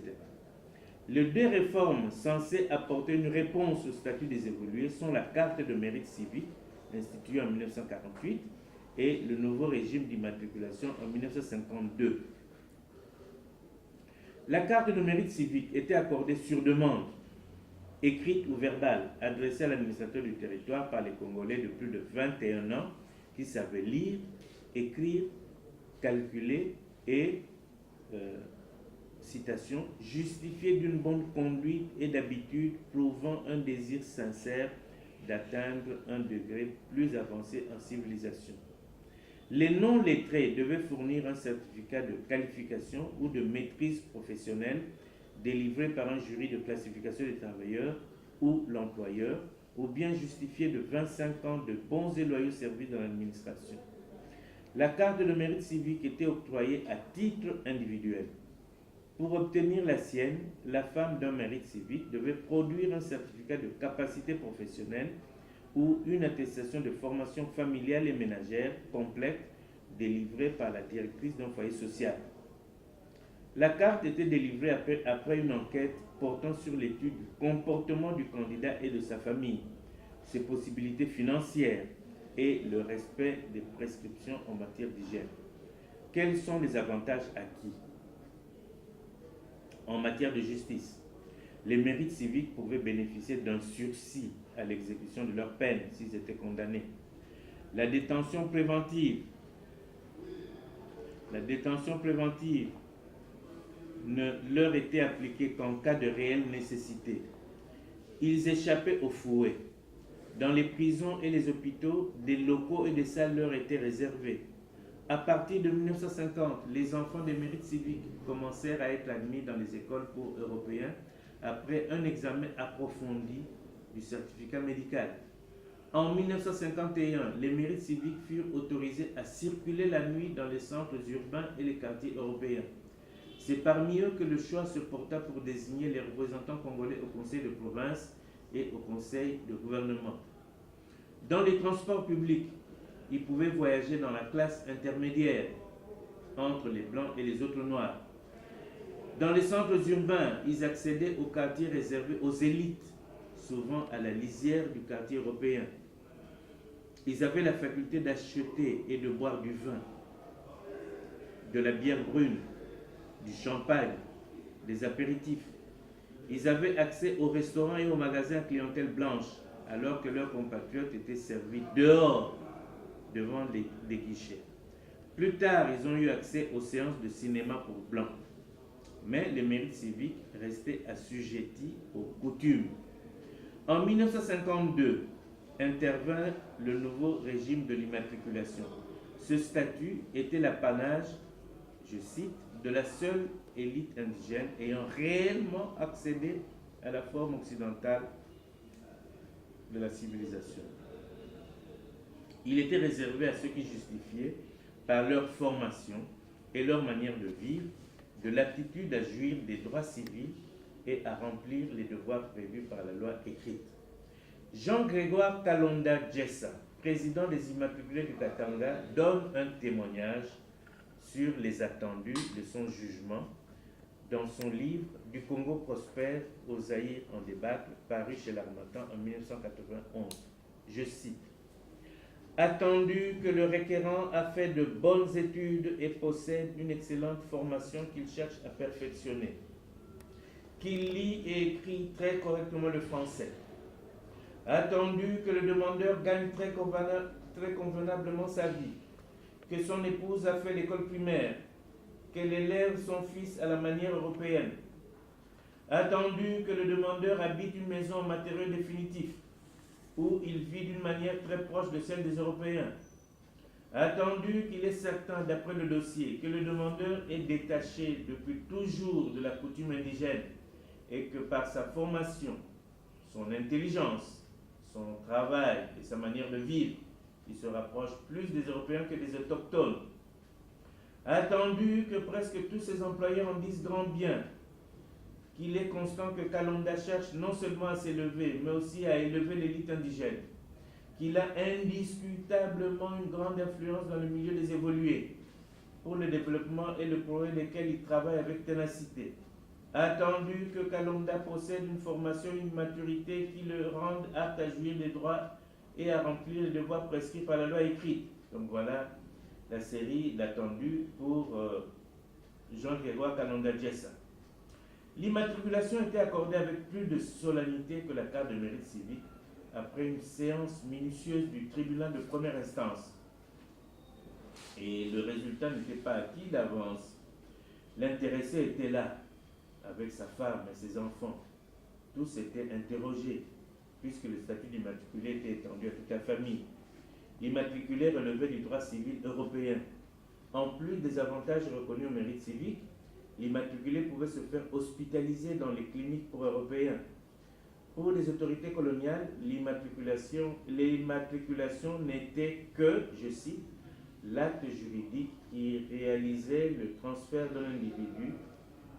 Les deux réformes censées apporter une réponse au statut des évolués sont la carte de mérite civique, instituée en 1948, et le nouveau régime d'immatriculation en 1952. La carte de mérite civique était accordée sur demande, écrite ou verbale, adressée à l'administrateur du territoire par les Congolais de plus de 21 ans qui savaient lire, écrire, calculer et, citation, justifier d'une bonne conduite et d'habitude prouvant un désir sincère d'atteindre un degré plus avancé en civilisation. Les non-lettrés devaient fournir un certificat de qualification ou de maîtrise professionnelle délivré par un jury de classification des travailleurs ou l'employeur, ou bien justifier de 25 ans de bons et loyaux services dans l'administration. La carte de mérite civique était octroyée à titre individuel. Pour obtenir la sienne, la femme d'un mérite civique devait produire un certificat de capacité professionnelle ou une attestation de formation familiale et ménagère complète délivrée par la directrice d'un foyer social. La carte était délivrée après une enquête portant sur l'étude du comportement du candidat et de sa famille, ses possibilités financières et le respect des prescriptions en matière d'hygiène. Quels sont les avantages acquis? En matière de justice, les mérites civiques pouvaient bénéficier d'un sursis à l'exécution de leur peine s'ils étaient condamnés. La détention préventive ne leur était appliquée qu'en cas de réelle nécessité. Ils échappaient au fouet. Dans les prisons et les hôpitaux, des locaux et des salles leur étaient réservés. À partir de 1950, les enfants des mérites civiques commencèrent à être admis dans les écoles pour Européens après un examen approfondi du certificat médical. En 1951, les mérites civiques furent autorisés à circuler la nuit dans les centres urbains et les quartiers européens. C'est parmi eux que le choix se porta pour désigner les représentants congolais au conseil de province et au conseil de gouvernement. Dans les transports publics, ils pouvaient voyager dans la classe intermédiaire entre les blancs et les autres noirs. Dans les centres urbains, ils accédaient aux quartiers réservés aux élites, souvent à la lisière du quartier européen. Ils avaient la faculté d'acheter et de boire du vin, de la bière brune, du champagne, des apéritifs. Ils avaient accès aux restaurants et aux magasins à clientèle blanche, alors que leurs compatriotes étaient servis dehors, devant des guichets. Plus tard, ils ont eu accès aux séances de cinéma pour blancs. mais les mérites civiques restaient assujettis aux coutumes. En 1952, intervint le nouveau régime de l'immatriculation. Ce statut était l'apanage, je cite, de la seule élite indigène ayant réellement accédé à la forme occidentale de la civilisation. Il était réservé à ceux qui justifiaient, par leur formation et leur manière de vivre, de l'aptitude à jouir des droits civils et à remplir les devoirs prévus par la loi écrite. Jean-Grégoire Kalonda Djessa, président des Immatriculés du Katanga, donne un témoignage sur les attendus de son jugement dans son livre « Du Congo prospère au Zaïre en débâcle » paru chez l'Harmattan en 1991. Je cite: « Attendu que le requérant a fait de bonnes études et possède une excellente formation qu'il cherche à perfectionner, qu'il lit et écrit très correctement le français, attendu que le demandeur gagne très convenablement sa vie, que son épouse a fait l'école primaire, qu'elle élève son fils à la manière européenne, attendu que le demandeur habite une maison en matériaux définitifs, où il vit d'une manière très proche de celle des Européens, attendu qu'il est certain, d'après le dossier, que le demandeur est détaché depuis toujours de la coutume indigène et que par sa formation, son intelligence, son travail et sa manière de vivre, il se rapproche plus des Européens que des autochtones. Attendu que presque tous ses employeurs en disent grand bien, qu'il est constant que Kalonda cherche non seulement à s'élever, mais aussi à élever l'élite indigène, qu'il a indiscutablement une grande influence dans le milieu des évolués, pour le développement et le progrès desquels il travaille avec ténacité. Attendu que Kalonda possède une formation et une maturité qui le rendent apte à jouir des droits et à remplir les devoirs prescrits par la loi écrite. Donc voilà la série d'Attendu pour Jean-Grégoire Kalonda Djessa. L'immatriculation était accordée avec plus de solennité que la carte de mérite civique après une séance minutieuse du tribunal de première instance. Et le résultat n'était pas acquis d'avance. L'intéressé était là, avec sa femme et ses enfants. Tous étaient interrogés, puisque le statut d'immatriculé était étendu à toute la famille. L'immatriculé relevait du droit civil européen. En plus des avantages reconnus au mérite civique, l'immatriculé pouvait se faire hospitaliser dans les cliniques pour Européens. Pour les autorités coloniales, l'immatriculation n'était que, je cite, l'acte juridique qui réalisait le transfert d'un individu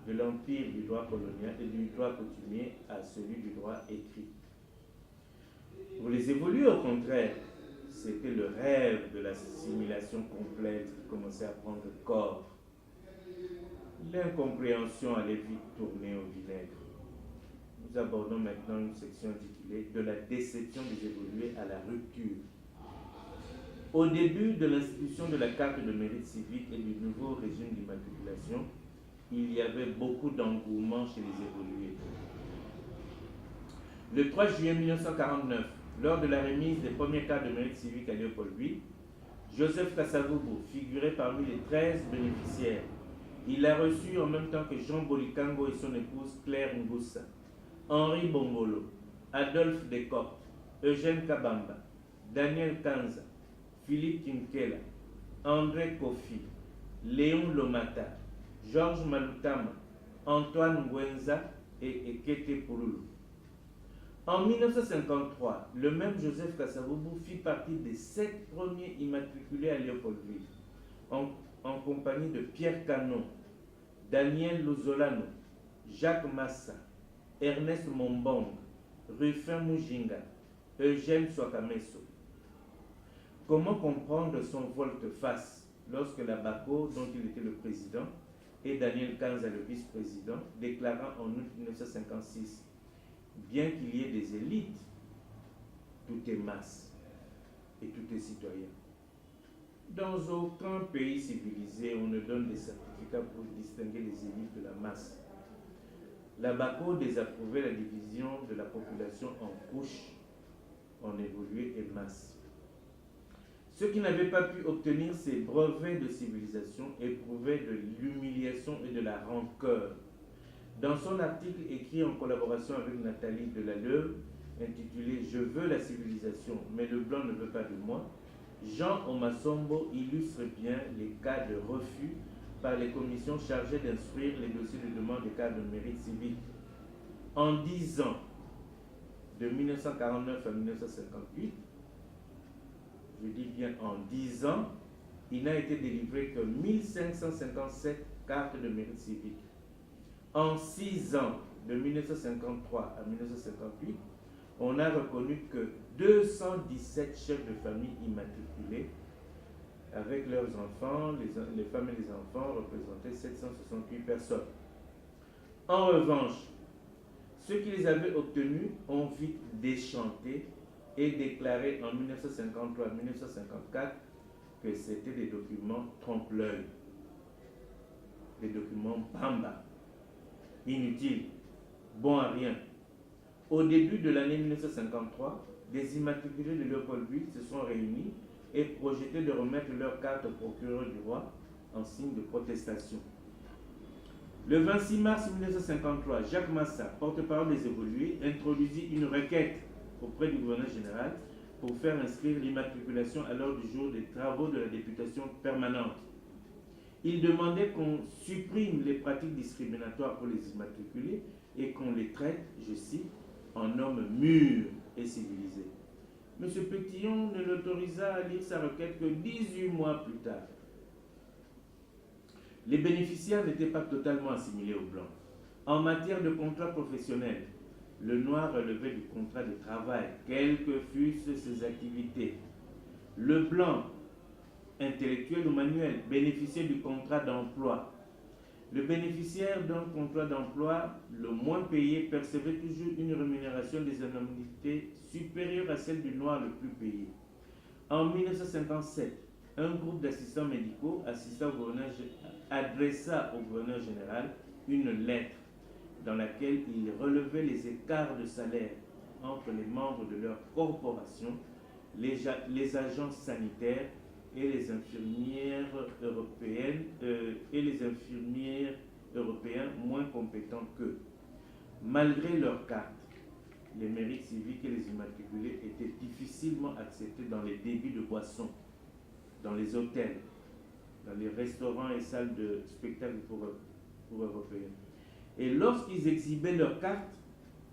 de l'empire du droit colonial et du droit coutumier à celui du droit écrit. Pour les évolués, au contraire, c'était le rêve de l'assimilation complète qui commençait à prendre corps. L'incompréhension allait vite tourner au vinaigre. Nous abordons maintenant une section intitulée « De la déception des évolués à la rupture ». Au début de l'institution de la carte de mérite civique et du nouveau régime d'immatriculation, il y avait beaucoup d'engouement chez les évolués. Le 3 juillet 1949, lors de la remise des premières cartes de mérite civique à Léopoldville, Joseph Kasavubu figurait parmi les 13 bénéficiaires. Il a reçu en même temps que Jean Bolikango et son épouse Claire Ngoussa, Henri Bongolo, Adolphe Descoq, Eugène Kabamba, Daniel Kanza, Philippe Kinkela, André Kofi, Léon Lomata, Georges Malutama, Antoine Ngwenza et Ekete Pululu. En 1953, le même Joseph Kasavubu fit partie des 7 premiers immatriculés à Léopoldville, en compagnie de Pierre Canon, Daniel Luzolano, Jacques Massa, Ernest Mombong, Rufin Mujinga, Eugène Swakameso. Comment comprendre son volte-face lorsque la BACO, dont il était le président, et Daniel Kanza, le vice-président, déclarant en août 1956 « Bien qu'il y ait des élites, tout est masse et tout est citoyen ». Dans aucun pays civilisé, on ne donne des certificats pour distinguer les élites de la masse. La BACO désapprouvait la division de la population en couches, en évolué et masse. Ceux qui n'avaient pas pu obtenir ces brevets de civilisation éprouvaient de l'humiliation et de la rancœur Dans son article écrit en collaboration avec Nathalie Delalleux, intitulé « Je veux la civilisation, mais le blanc ne veut pas de moi », Jean Omasombo illustre bien les cas de refus par les commissions chargées d'instruire les dossiers de demande de cadre de mérite civique. En 10 ans, de 1949 à 1958, je dis bien en 10 ans, il n'a été délivré que 1557 cartes de mérite civique. En 6 ans, de 1953 à 1958, on a reconnu que 217 chefs de famille immatriculés, avec leurs enfants, les femmes et les enfants, représentaient 768 personnes. En revanche, ceux qui les avaient obtenus ont vite déchanté et déclaré en 1953-1954 que c'était des documents trompe-l'œil, des documents bamba, inutiles, bons à rien. Au début de l'année 1953, des immatriculés de Léopold VIII se sont réunis et projetaient de remettre leur carte au procureur du roi en signe de protestation. Le 26 mars 1953, Jacques Massa, porte-parole des évolués, introduisit une requête auprès du gouverneur général pour faire inscrire l'immatriculation à l'ordre du jour des travaux de la députation permanente. Il demandait qu'on supprime les pratiques discriminatoires pour les immatriculés et qu'on les traite, je cite, en hommes mûrs et civilisés. M. Pétillon ne l'autorisa à lire sa requête que 18 mois plus tard. Les bénéficiaires n'étaient pas totalement assimilés aux blancs. En matière de contrat professionnel, le noir relevait du contrat de travail, quelles que fussent ses activités. Le blanc, intellectuel ou manuel, bénéficiait du contrat d'emploi. Le bénéficiaire d'un contrat d'emploi, le moins payé, percevait toujours une rémunération des indemnités supérieure à celle du noir le plus payé. En 1957, un groupe d'assistants médicaux adressa au gouverneur général une lettre dans laquelle il relevait les écarts de salaire entre les membres de leur corporation, les agents sanitaires et les infirmières européennes européens moins compétents qu'eux. Malgré leurs cartes, les mérites civiques et les immatriculés étaient difficilement acceptés dans les débits de boissons, dans les hôtels, dans les restaurants et salles de spectacle pour Européens. Et lorsqu'ils exhibaient leurs cartes,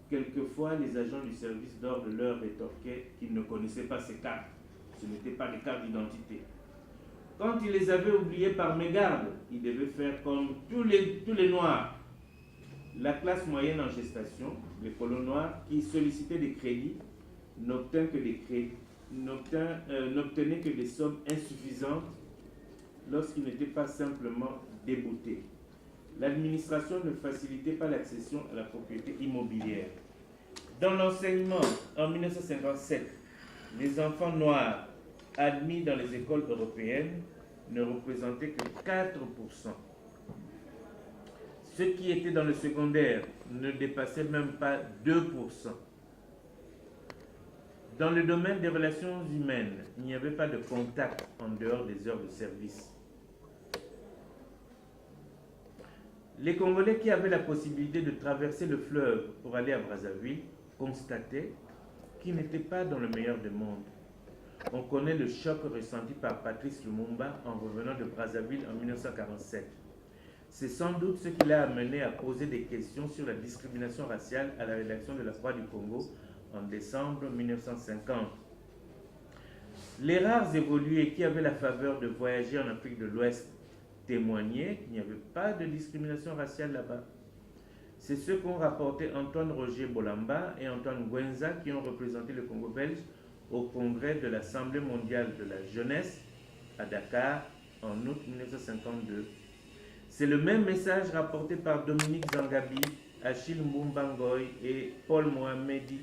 quelquefois les agents du service d'ordre leur rétorquaient qu'ils ne connaissaient pas ces cartes. Ce n'étaient pas des cartes d'identité. Quand ils les avaient oubliées par mégarde, ils devaient faire comme tous les Noirs. La classe moyenne en gestation, les colons noirs, qui sollicitaient des crédits, n'obtenaient que des sommes insuffisantes lorsqu'ils n'étaient pas simplement déboutés. L'administration ne facilitait pas l'accession à la propriété immobilière. Dans l'enseignement, en 1957, les enfants noirs admis dans les écoles européennes ne représentaient que 4%. Ceux qui étaient dans le secondaire ne dépassaient même pas 2%. Dans le domaine des relations humaines, il n'y avait pas de contact en dehors des heures de service. Les Congolais qui avaient la possibilité de traverser le fleuve pour aller à Brazzaville constataient qu'ils n'étaient pas dans le meilleur des mondes. On connaît le choc ressenti par Patrice Lumumba en revenant de Brazzaville en 1947. C'est sans doute ce qui l'a amené à poser des questions sur la discrimination raciale à la rédaction de la Croix du Congo en décembre 1950. Les rares évolués qui avaient la faveur de voyager en Afrique de l'Ouest témoignaient qu'il n'y avait pas de discrimination raciale là-bas. C'est ce qu'ont rapporté Antoine Roger Bolamba et Antoine Gwenza qui ont représenté le Congo belge au congrès de l'Assemblée mondiale de la jeunesse à Dakar en août 1952. C'est le même message rapporté par Dominique Zangabi, Achille Mbumbangoy et Paul Mohamedi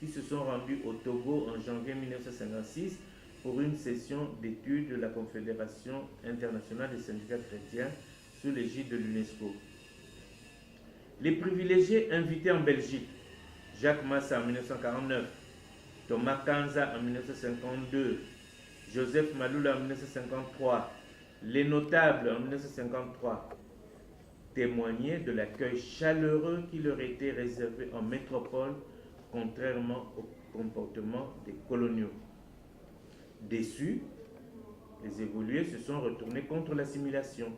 qui se sont rendus au Togo en janvier 1956 pour une session d'études de la Confédération internationale des syndicats chrétiens sous l'égide de l'UNESCO. Les privilégiés invités en Belgique, Jacques Massa en 1949, Thomas Kanza en 1952, Joseph Maloula en 1953, les notables en 1953, témoignaient de l'accueil chaleureux qui leur était réservé en métropole, contrairement au comportement des coloniaux. Déçus, les évolués se sont retournés contre l'assimilation.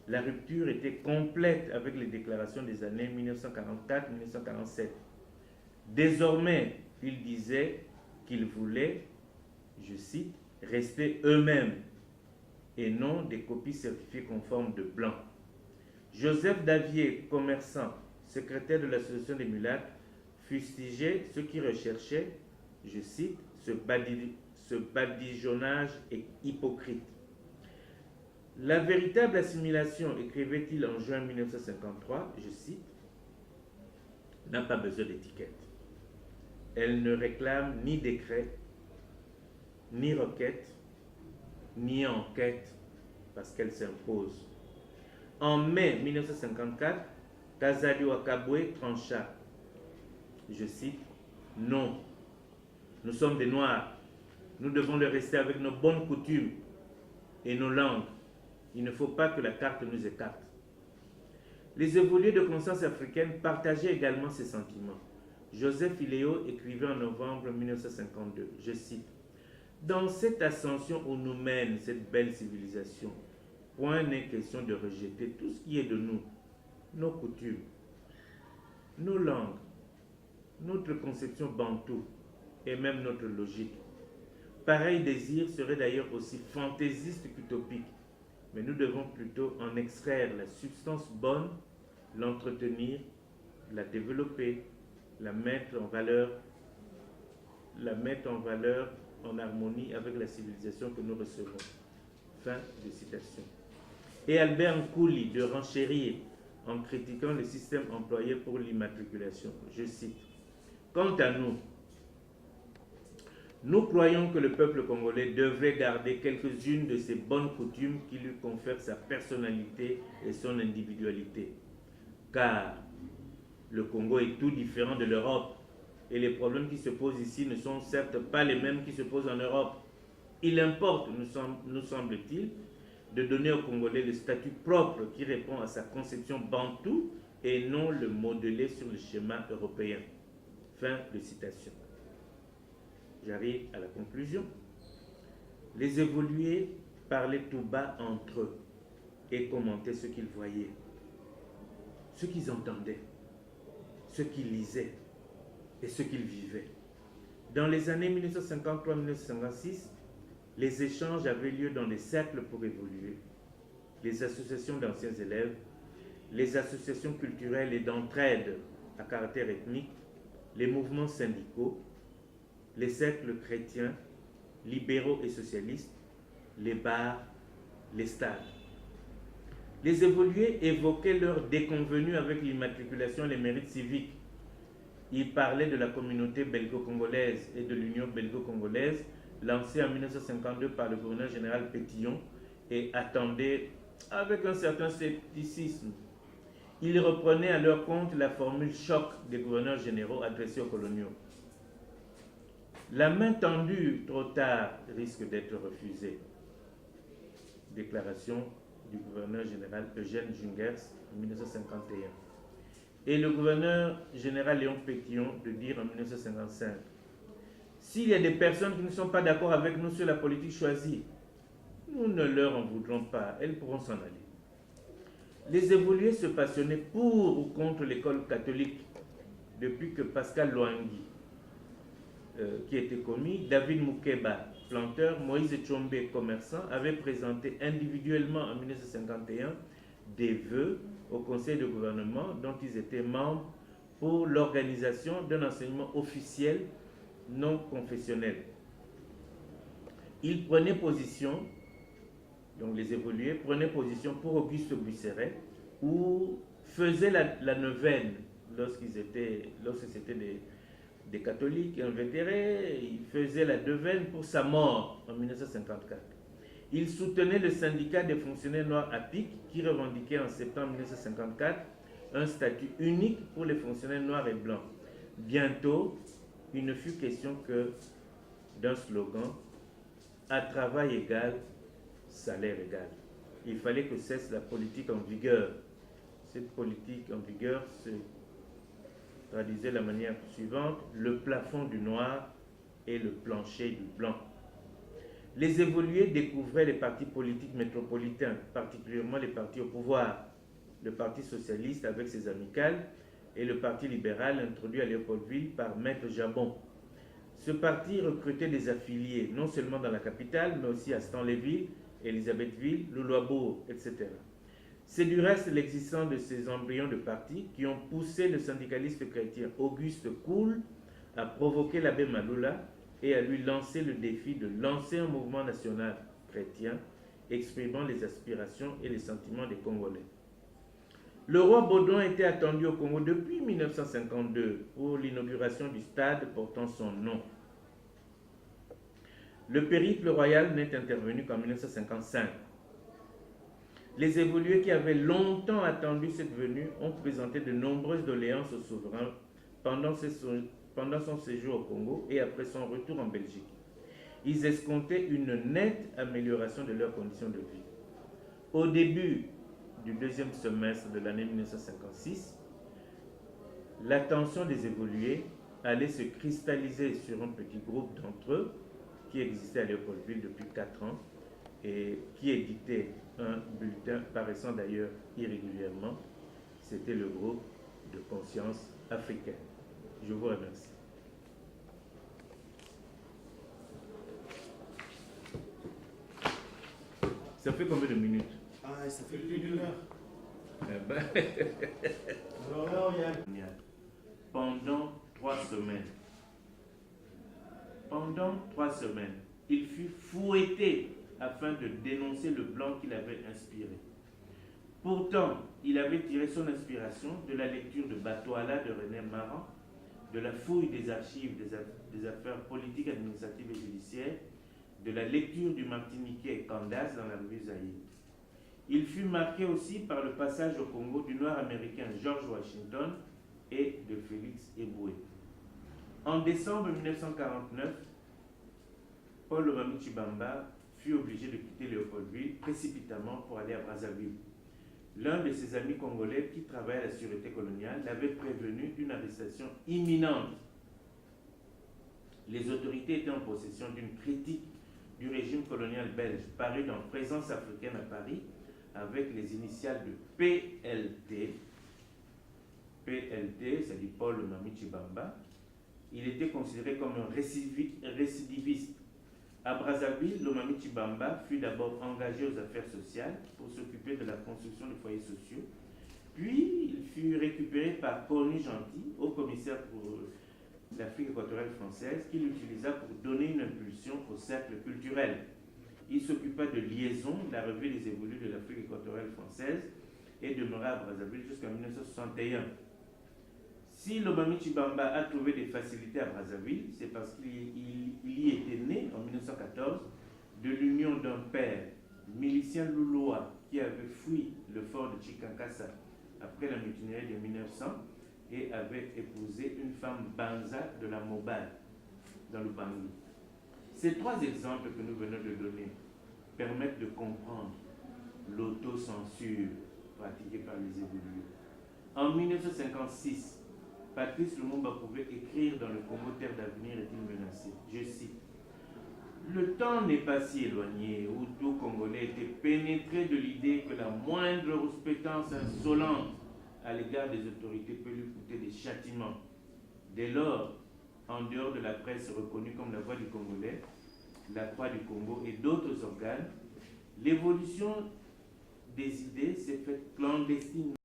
La rupture était complète avec les déclarations des années 1944-1947. Désormais, ils disaient qu'ils voulaient, je cite, rester eux-mêmes et non des copies certifiées conformes de blancs. Joseph Davier, commerçant, secrétaire de l'association des mulâtres, fustigeait ceux qui recherchaient, je cite, ce badigeonnage hypocrite. La véritable assimilation, écrivait-il en juin 1953, je cite, n'a pas besoin d'étiquette. Elle ne réclame ni décret, ni requête, ni enquête, parce qu'elle s'impose. En mai 1954, Kazali Wakabwe trancha, je cite, « Non, nous sommes des Noirs, nous devons le rester avec nos bonnes coutumes et nos langues. Il ne faut pas que la carte nous écarte. » Les évolués de conscience africaine partageaient également ces sentiments. Joseph Iléo écrivait en novembre 1952, je cite, « Dans cette ascension où nous mène cette belle civilisation, point n'est question de rejeter tout ce qui est de nous, nos coutumes, nos langues, notre conception bantoue et même notre logique. Pareil désir serait d'ailleurs aussi fantaisiste qu'utopique, mais nous devons plutôt en extraire la substance bonne, l'entretenir, la développer, la mettre en valeur en harmonie avec la civilisation que nous recevons. » Fin de citation. Et Albert Nkouli de renchérir en critiquant le système employé pour l'immatriculation. Je cite, « Quant à nous, nous croyons que le peuple congolais devrait garder quelques-unes de ses bonnes coutumes qui lui confèrent sa personnalité et son individualité. Car le Congo est tout différent de l'Europe et les problèmes qui se posent ici ne sont certes pas les mêmes qui se posent en Europe. Il importe, nous semble-t-il, de donner aux Congolais le statut propre qui répond à sa conception bantoue et non le modeler sur le schéma européen. » Fin de citation. J'arrive à la conclusion. Les évolués parlaient tout bas entre eux et commentaient ce qu'ils voyaient, ce qu'ils entendaient, ce qu'ils lisaient et ce qu'ils vivaient. Dans les années 1953-1956, les échanges avaient lieu dans des cercles pour évoluer, les associations d'anciens élèves, les associations culturelles et d'entraide à caractère ethnique, les mouvements syndicaux, les cercles chrétiens, libéraux et socialistes, les bars, les stades. Les évolués évoquaient leurs déconvenus avec l'immatriculation et les mérites civiques. Ils parlaient de la communauté belgo-congolaise et de l'Union belgo-congolaise lancée en 1952 par le gouverneur général Pétillon et attendaient avec un certain scepticisme. Ils reprenaient à leur compte la formule choc des gouverneurs généraux adressés aux coloniaux. La main tendue trop tard risque d'être refusée. Déclaration du gouverneur général Eugène Jungers en 1951. Et le gouverneur général Léon Pétillon de dire en 1955, s'il y a des personnes qui ne sont pas d'accord avec nous sur la politique choisie, nous ne leur en voudrons pas, elles pourront s'en aller. Les évolués se passionnaient pour ou contre l'école catholique depuis que Pascal Loangui, qui était commis, David Moukeba, planteur, Moïse Tchombe, commerçant, avaient présenté individuellement en 1951 des vœux au conseil de gouvernement dont ils étaient membres pour l'organisation d'un enseignement officiel non confessionnel. Ils prenaient position, donc les évolués prenaient position pour Auguste Buisseret ou faisaient la neuvaine lorsque c'était des catholiques invétérés, ils faisaient la neuvaine pour sa mort en 1954. Ils soutenaient le syndicat des fonctionnaires noirs à PIC qui revendiquait en septembre 1954 un statut unique pour les fonctionnaires noirs et blancs. Bientôt, il ne fut question que d'un slogan « à travail égal, salaire égal ». Il fallait que cesse la politique en vigueur, Cette politique en vigueur se traduisait de la manière suivante: le plafond du noir et le plancher du blanc. Les évolués découvraient les partis politiques métropolitains, particulièrement les partis au pouvoir, le Parti socialiste avec ses amicales et le Parti libéral introduit à Léopoldville par Maître Jabon. Ce parti recrutait des affiliés, non seulement dans la capitale, mais aussi à Stanleyville, Élisabethville, Louloisbourg, etc. C'est du reste l'existence de ces embryons de partis qui ont poussé le syndicaliste chrétien Auguste Coul à provoquer l'abbé Maloula et à lui lancer le défi de lancer un mouvement national chrétien exprimant les aspirations et les sentiments des Congolais. Le roi Baudouin était attendu au Congo depuis 1952 pour l'inauguration du stade portant son nom. Le périple royal n'est intervenu qu'en 1955. Les évolués qui avaient longtemps attendu cette venue ont présenté de nombreuses doléances au souverain pendant son séjour au Congo et après son retour en Belgique. Ils escomptaient une nette amélioration de leurs conditions de vie. Au début du deuxième semestre de l'année 1956, l'attention des évolués allait se cristalliser sur un petit groupe d'entre eux qui existait à Léopoldville depuis 4 ans et qui éditait un bulletin paraissant d'ailleurs irrégulièrement. C'était le groupe de conscience africaine. Je vous remercie. Ça fait combien de minutes? Ah, ça fait plus d'1 heure. Alors là, on y a... Pendant 3 semaines. Pendant 3 semaines, il fut fouetté afin de dénoncer le blanc qu'il avait inspiré. Pourtant, il avait tiré son inspiration de la lecture de Batoala de René Maran, de la fouille des archives des affaires politiques, administratives et judiciaires, de la lecture du Martiniquais Candace dans la revue Zaïre. Il fut marqué aussi par le passage au Congo du noir américain George Washington et de Félix Éboué. En décembre 1949, Paul Lomami Tshibamba fut obligé de quitter Léopoldville précipitamment pour aller à Brazzaville. L'un de ses amis congolais qui travaillait à la sûreté coloniale l'avait prévenu d'une arrestation imminente. Les autorités étaient en possession d'une critique du régime colonial belge parue dans Présence africaine à Paris avec les initiales de PLT. PLT, c'est du Paul Lomami Tshibamba. Il était considéré comme un récidiviste. À Brazzaville, Lomami Tshibamba fut d'abord engagé aux affaires sociales pour s'occuper de la construction de foyers sociaux. Puis, il fut récupéré par Cornu Gentil, haut commissaire pour l'Afrique équatoriale française, qui l'utilisa pour donner une impulsion au cercle culturel. Il s'occupa de liaison de la revue des évolus de l'Afrique équatoriale française et demeura à Brazzaville jusqu'en 1961. Si Lomami Tshibamba a trouvé des facilités à Brazzaville, c'est parce qu'il y était né en 1914 de l'union d'un père, milicien loulois, qui avait fui le fort de Chikankasa après la mutinerie de 1900 et avait épousé une femme Banza de la Mobile, dans le Bangui. Ces 3 exemples que nous venons de donner permettent de comprendre l'autocensure pratiquée par les évolués. En 1956, Patrice Lumumba pouvait écrire dans le Congo terre d'avenir est-il menacé. Je cite: le temps n'est pas si éloigné où tout Congolais était pénétré de l'idée que la moindre rouspétance insolente à l'égard des autorités peut lui coûter des châtiments. Dès lors, en dehors de la presse reconnue comme la voix du Congolais, la Croix du Congo et d'autres organes, l'évolution des idées s'est faite clandestinement.